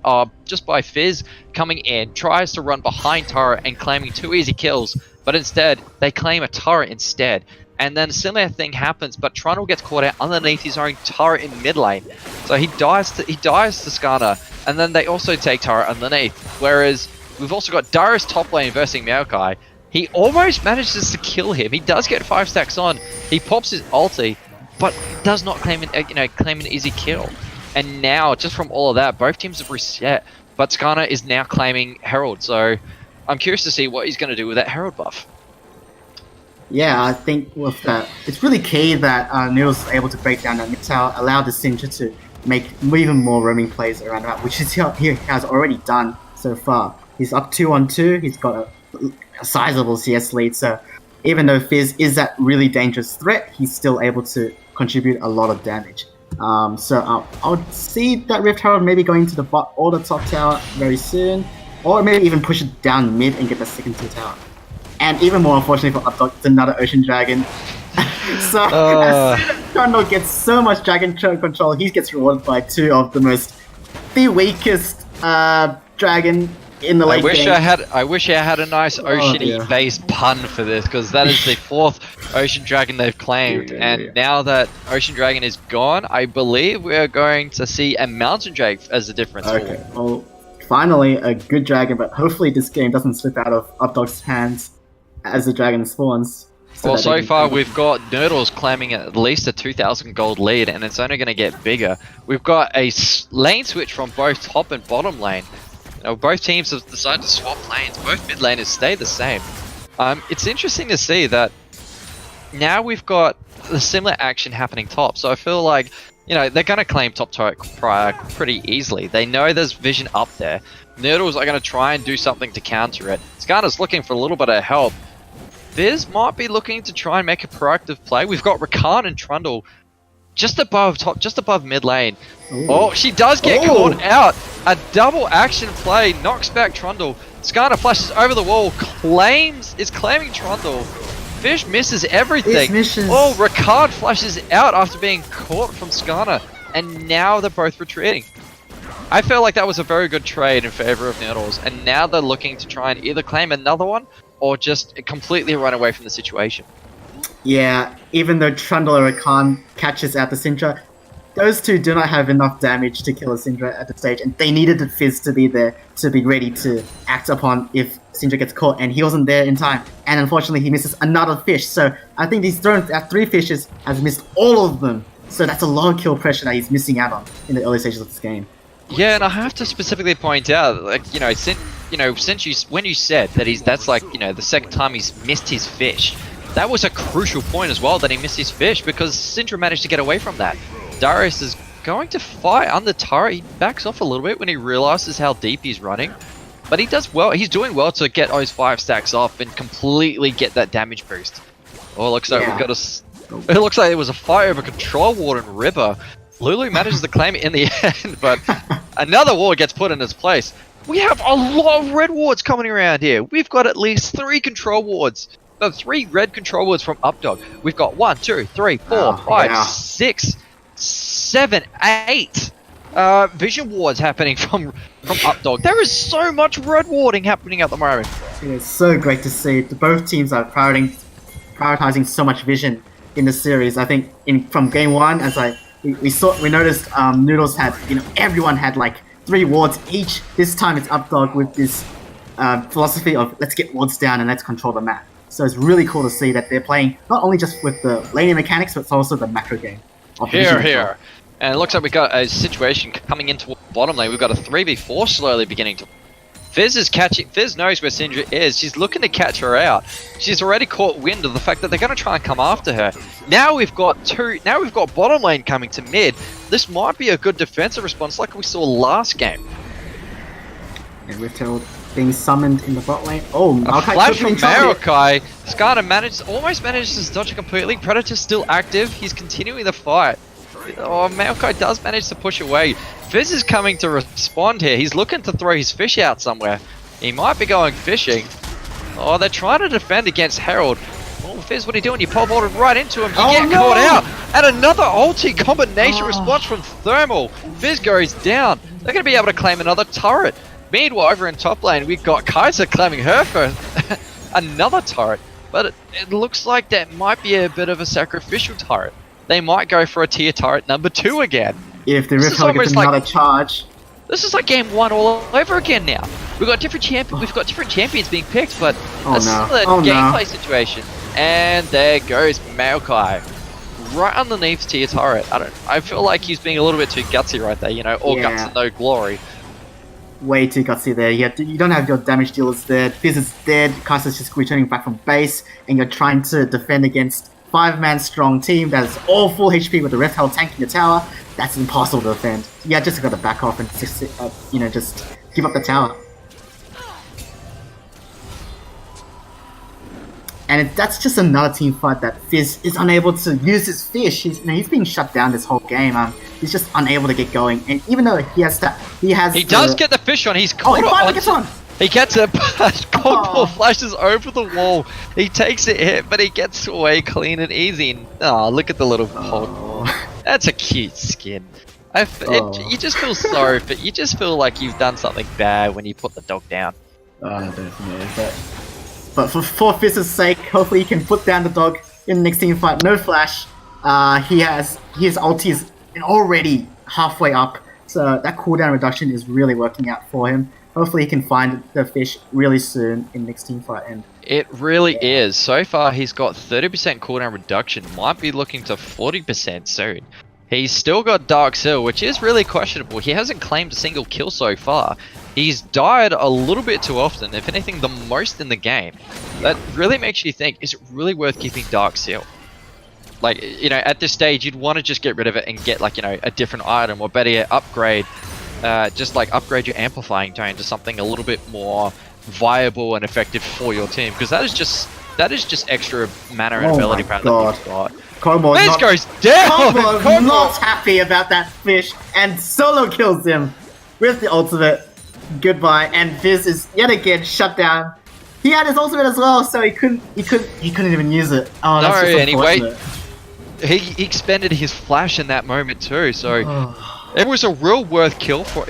just by Fizz coming in, tries to run behind turret and claiming 2 easy kills, but instead they claim a turret instead. And then a similar thing happens, but Trundle gets caught out underneath his own turret in mid lane. So he dies to Skana, and then they also take turret underneath. Whereas we've also got Darius top lane versus Maokai. He almost manages to kill him. He does get 5 stacks on. He pops his ulti, but does not claim an easy kill. And now, just from all of that, both teams have reset. But Skana is now claiming Herald. So I'm curious to see what he's going to do with that Herald buff. Yeah, I think with that, it's really key that Noodle's able to break down that mid tower, allow the Singed to make even more roaming plays around that, which is he has already done so far. He's up 2-on-2, he's got a sizable CS lead, so even though Fizz is that really dangerous threat, he's still able to contribute a lot of damage. So I would see that Rift Herald maybe going to the bot or the top tower very soon, or maybe even push it down mid and get the second tier tower. And even more unfortunately for Updog, it's another Ocean Dragon. So as soon as Trundle gets so much dragon control, he gets rewarded by the weakest dragon in the late game. I wish I had a nice ocean-y based pun for this, because that is the 4th Ocean Dragon they've claimed, now that Ocean Dragon is gone, I believe we are going to see a Mountain Drake as the difference. Okay, well, finally a good dragon, but hopefully this game doesn't slip out of Updog's hands as the dragon spawns. Well, so far we've got Noodles claiming at least a 2,000 gold lead, and it's only going to get bigger. We've got a lane switch from both top and bottom lane. Both teams have decided to swap lanes. Both mid laners stay the same. It's interesting to see that now we've got a similar action happening top. So I feel like, they're going to claim top turret pretty easily. They know there's vision up there. Noodles are going to try and do something to counter it. Skarner's looking for a little bit of help. Fizz might be looking to try and make a proactive play. We've got Rakan and Trundle just above mid lane. Ooh. Oh, she does get caught out. A double action play knocks back Trundle. Skarner flashes over the wall, is claiming Trundle. Fish misses everything. Oh, Rakan flashes out after being caught from Skarner, and now they're both retreating. I feel like that was a very good trade in favor of Noodles, and now they're looking to try and either claim another one or just completely run away from the situation. Yeah, even though Trundle or Rakan catches out the Syndra, those two do not have enough damage to kill a Syndra at the stage, and they needed the Fizz to be there to be ready to act upon if Syndra gets caught, and he wasn't there in time. And unfortunately, he misses another fish. So I think he's thrown at 3 fishes, has missed all of them. So that's a lot of kill pressure that he's missing out on in the early stages of this game. Yeah, and I have to specifically point out, like, when you said that that's like, the second time he's missed his fish, that was a crucial point as well, that he missed his fish, because Syndra managed to get away from that. Darius is going to fight under turret. He backs off a little bit when he realizes how deep he's running, but he does well. He's doing well to get those 5 stacks off and completely get that damage boost. Oh, it looks like we've got it looks like it was a fight over Control Ward and River. Lulu manages to claim it in the end, but another ward gets put in its place. We have a lot of red wards coming around here. We've got at least 3 control wards. 3 red control wards from Updog. We've got 1, 2, 3, 4, 5, 6, 7, 8 vision wards happening from Updog. There is so much red warding happening at the moment. It is so great to see. Both teams are prioritizing so much vision in the series. I think from game 1, as we noticed Noodles had, everyone had like 3 wards each. This time it's Updog with this philosophy of let's get wards down and let's control the map. So it's really cool to see that they're playing not only just with the laning mechanics, but it's also the macro game. Here. And it looks like we've got a situation coming into bottom lane. We've got a 3v4 slowly beginning to... Fizz knows where Syndra is. She's looking to catch her out. She's already caught wind of the fact that they're going to try and come after her. Now we've got bottom lane coming to mid. This might be a good defensive response like we saw last game. And Rift Herald being summoned in the bot lane. Oh, a flash from Maokai. Skarner almost manages to dodge it completely. Predator's still active. He's continuing the fight. Oh, Maokai does manage to push away. Fizz is coming to respond here. He's looking to throw his fish out somewhere. He might be going fishing. Oh, they're trying to defend against Herald. Oh, Fizz, what are you doing? You pole vaulted right into him. You get caught out. And another ulti combination response from Thermal. Fizz goes down. They're going to be able to claim another turret. Meanwhile, over in top lane, we've got Kaiser claiming her for another turret. But it looks like that might be a bit of a sacrificial turret. They might go for a tier turret number 2 again. If the Rift Herald gets another charge. This is like game 1 all over again now. We've got different champions being picked, but a similar gameplay situation. And there goes Maokai. Right underneath tier turret. I feel like he's being a little bit too gutsy right there, all guts and no glory. way too gutsy there. You don't have your damage dealers there. Fizz is dead. Kaiser's just returning back from base, and you're trying to defend against 5-man strong team that is all full HP with the Rift Hell tanking the tower. That's impossible to defend. Yeah, just got to back off and just give up the tower. And that's just another team fight that Fizz is unable to use his fish. He's being shut down this whole game. He's just unable to get going. And even though he does get the fish on. He's caught he finally gets on. He gets it, but Coldball flashes over the wall. He takes a hit, but he gets away clean and easy. And, look at the little Coldball. That's a cute skin. You just feel sorry for. You just feel like you've done something bad when you put the dog down. Definitely. But for Fizz's sake, hopefully he can put down the dog in the next team fight. No flash. His ulti is already halfway up, so that cooldown reduction is really working out for him. Hopefully he can find the fish really soon in next team fight. And it really is. So far he's got 30% cooldown reduction. Might be looking to 40% soon. He's still got Dark Seal, which is really questionable. He hasn't claimed a single kill so far. He's died a little bit too often, if anything the most in the game. That really makes you think, is it really worth keeping Dark Seal? Like, at this stage you'd want to just get rid of it and get a different item, or better yet, upgrade. Just upgrade your amplifying tone to something a little bit more viable and effective for your team, because that is just extra mana and ability power that you've got. This goes down! Combo's not happy about that fish, and solo kills him with the ultimate. Goodbye, and Fizz is yet again shut down. He had his ultimate as well, so he couldn't even use it. Oh, that's just unfortunate. He expended his flash in that moment too, so it was a real worth kill for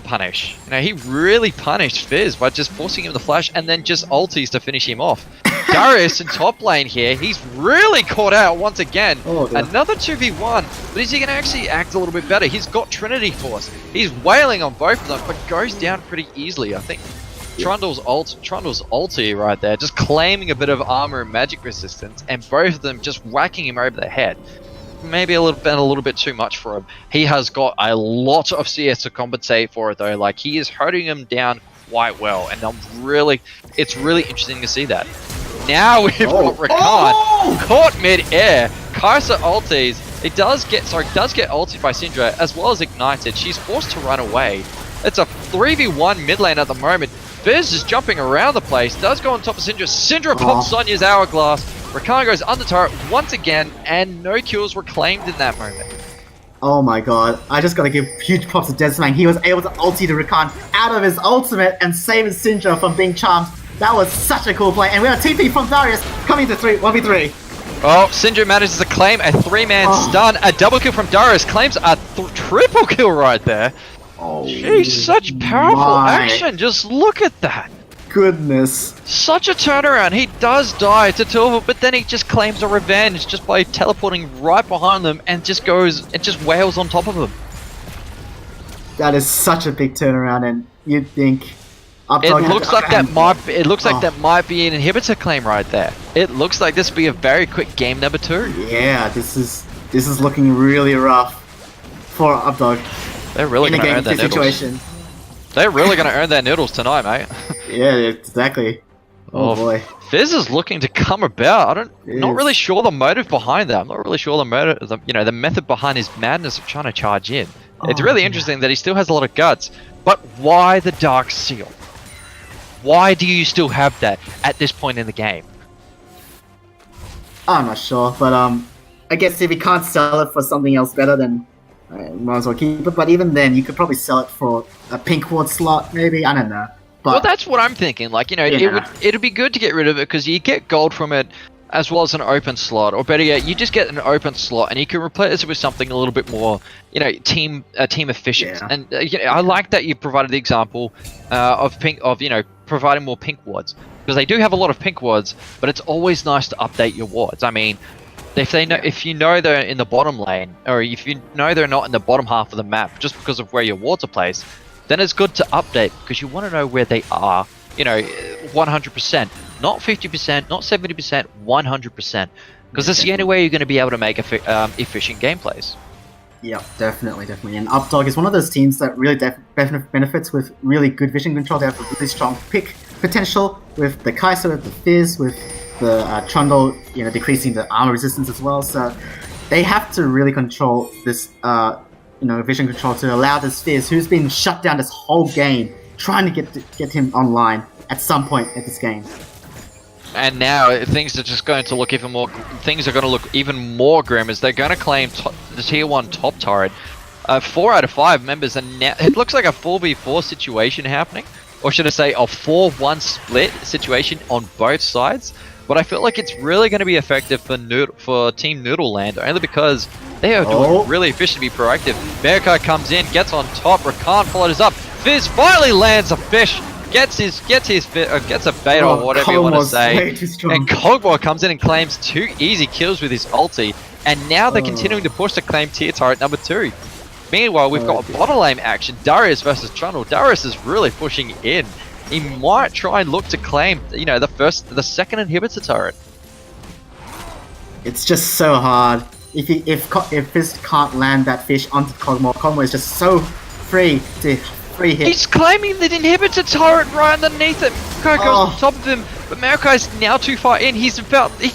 Punish. He really punished Fizz by just forcing him to flash and then just ultis to finish him off. Darius in top lane here, he's really caught out once again. Another 2v1, but is he going to actually act a little bit better? He's got Trinity Force. He's wailing on both of them, but goes down pretty easily. I think Trundle's ulti right there, just claiming a bit of armor and magic resistance, and both of them just whacking him over the head. Maybe a little bit too much for him. He has got a lot of CS to compensate for it though. He is hurting him down quite well, and it's really interesting to see that. Now we've got Rakan caught mid-air. Kaiser ultis. It does get ulted by Syndra as well as ignited. She's forced to run away. It's a 3v1 mid lane at the moment. Fizz is jumping around the place. Does go on top of Syndra. Syndra pops Sonya's hourglass. Rakan goes under turret once again, and no kills were claimed in that moment. Oh my god, I just gotta give huge props to Desmang. He was able to ulti the Rakan out of his ultimate and save his Syndra from being charmed. That was such a cool play, and we have a TP from Darius coming to 1v3. Oh, Syndra manages to claim a 3-man stun. A double kill from Darius, claims a triple kill right there. Oh, jeez, such powerful action. Just look at that. Goodness. Such a turnaround. He does die to 2 of them, but then he just claims a revenge just by teleporting right behind them and just wails on top of them. That is such a big turnaround, and you'd think Updog it looks like that might be an inhibitor claim right there. It looks like this would be a very quick game number 2. Yeah, this is looking really rough for Updog. They're really going to earn their noodles. They're really going to earn their noodles tonight, mate. Yeah, exactly. Oh boy. Fizz is looking to come about. Not really sure the motive behind that. I'm not really sure the motive, the method behind his madness of trying to charge in. It's really interesting that he still has a lot of guts, but why the Dark Seal? Why do you still have that at this point in the game? I'm not sure, but I guess if you can't sell it for something else better, then might as well keep it. But even then, you could probably sell it for a pink ward slot, maybe. I don't know. But well, that's what I'm thinking. It'd be good to get rid of it because you get gold from it, as well as an open slot, or better yet, you just get an open slot and you can replace it with something a little bit more, team efficient. Yeah. And I like that you provided the example of providing more pink wards, because they do have a lot of pink wards, but it's always nice to update your wards. I mean, if you know they're in the bottom lane, or if you know they're not in the bottom half of the map, just because of where your wards are placed, then it's good to update because you want to know where they are. 100%, not 50%, not 70%, 100%, because that's the only way you're going to be able to make efficient gameplays. Yeah, definitely. And Updog is one of those teams that really benefits with really good vision control. They have a really strong pick potential with the Kai'Sa, with the Fizz, with the Trundle, decreasing the armor resistance as well. So they have to really control this, vision control to allow this Fizz, who's been shut down this whole game, trying to get him online at some point at this game. And now things are just going to look even more. Things are going to look even more grim as they're going to claim the tier 1 top turret. 4 out of 5 members, and now it looks like a 4v4 situation happening, or should I say, a 4-1 split situation on both sides. But I feel like it's really going to be effective for Team Noodle Land, only because they are doing really efficient to be proactive. Berkai comes in, gets on top. Rakan follows up. Fizz finally lands a fish. Gets a bait or whatever you want to say, and Kog'Maw comes in and claims 2 easy kills with his ulti, and now they're continuing to push to claim tier turret number 2. Meanwhile, we've got bottom lane action, Darius versus Trundle. Darius is really pushing in. He might try and look to claim, the second inhibitor turret. It's just so hard. If Fizz can't land that fish onto Kog'Maw is just so free to. He's claiming the inhibitor turret right underneath it. Maokai goes on top of him, but Maokai's now too far in. He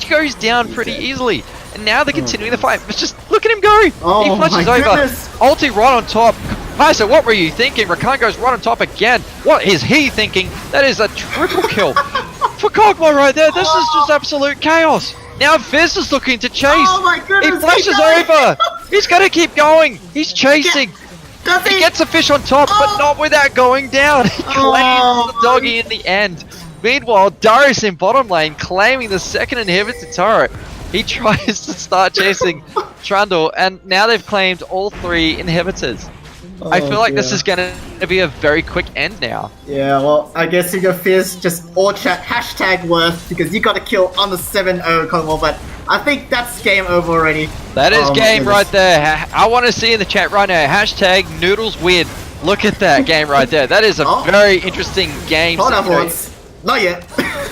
goes down pretty easily. And now they're continuing the fight. But just look at him go. He flushes over. Ulti right on top. Kai'Sa, what were you thinking? Rakan goes right on top again. What is he thinking? That is a triple kill for Kog'Maw right there. This is just absolute chaos. Now Fizz is looking to chase. Oh my goodness. He flashes over. He's going to keep going. He's chasing. He gets a fish on top, but not without going down. He claims the doggy in the end. Meanwhile, Darius in bottom lane claiming the second inhibitor turret. He tries to start chasing Trundle, and now they've claimed all 3 inhibitors. I feel like this is going to be a very quick end now. Yeah, well, I guess you go Fizz, just all chat #worth, because you got to kill on the 7-0 Kog'Maw, but I think that's game over already. That is game right there. I want to see in the chat right now, #Noodles win. Look at that game right there. That is a very interesting game. Hold on, wards. Not yet.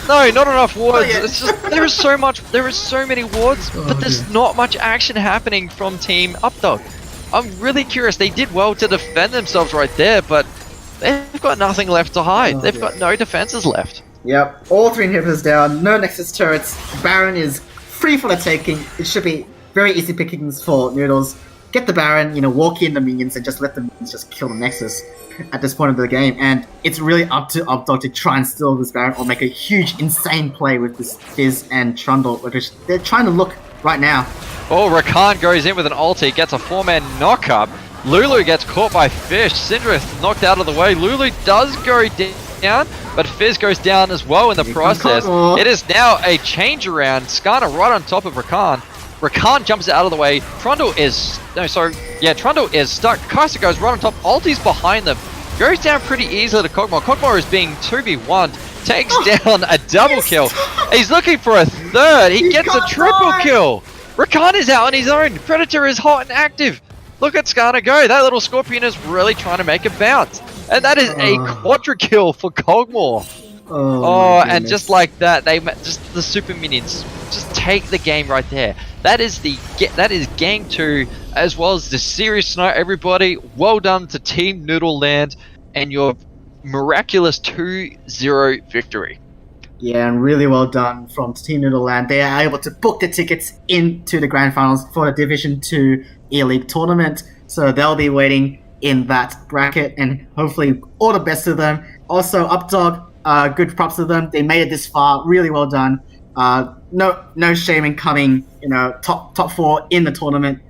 No, not enough wards. It's just, there is so many wards, but there's not much action happening from Team Updog. I'm really curious. They did well to defend themselves right there, but they've got nothing left to hide. They've got no defenses left. Yep, all 3 inhibitors down, no Nexus turrets. Baron is free for the taking. It should be very easy pickings for Noodles. Get the Baron, walk in the minions and just let the minions just kill the Nexus at this point of the game. And it's really up to Updog to try and steal this Baron or make a huge, insane play with this Fizz and Trundle, which they're trying to look right now. Oh, Rakan goes in with an ulti, gets a 4-man knock-up. Lulu gets caught by Fish. Syndra knocked out of the way. Lulu does go down, but Fizz goes down as well in the process. It is now a change around. Skarner right on top of Rakan. Rakan jumps out of the way. Trundle is stuck. Kai'Sa goes right on top. Ulti's behind them. Goes down pretty easily to Kog'Maw. Kog'Maw is being 2v1. Takes down a double kill. He's looking for a third. He gets a triple kill. Rakan is out on his own. Predator is hot and active. Look at Skarner go. That little Scorpion is really trying to make a bounce. And that is a quadra kill for Kog'Maw. And just like that, the super minions just take the game right there. That is game 2, as well as the series tonight, everybody. Well done to Team Noodle Land and your miraculous 2-0 victory. Yeah, and really well done from Team Noodle Land. They are able to book the tickets into the Grand Finals for the Division 2 E-League tournament. So they'll be waiting in that bracket, and hopefully all the best to them. Also, Updog, good props to them. They made it this far. Really well done. No shame in coming, top 4 in the tournament.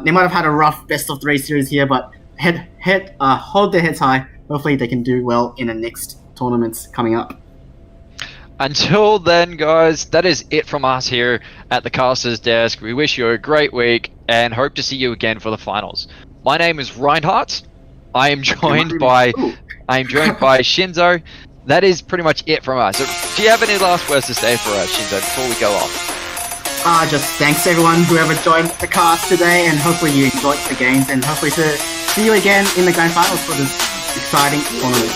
They might have had a rough best of 3 series here, but hold their heads high. Hopefully they can do well in the next tournaments coming up. Until then, guys, that is it from us here at the Caster's Desk. We wish you a great week and hope to see you again for the finals. My name is Reinhardt. I am joined by Shinzo. That is pretty much it from us. So, do you have any last words to say for us, Shinzo, before we go off? Just thanks everyone whoever joined the cast today, and hopefully you enjoyed the games, and hopefully to see you again in the Grand Finals for this exciting tournament.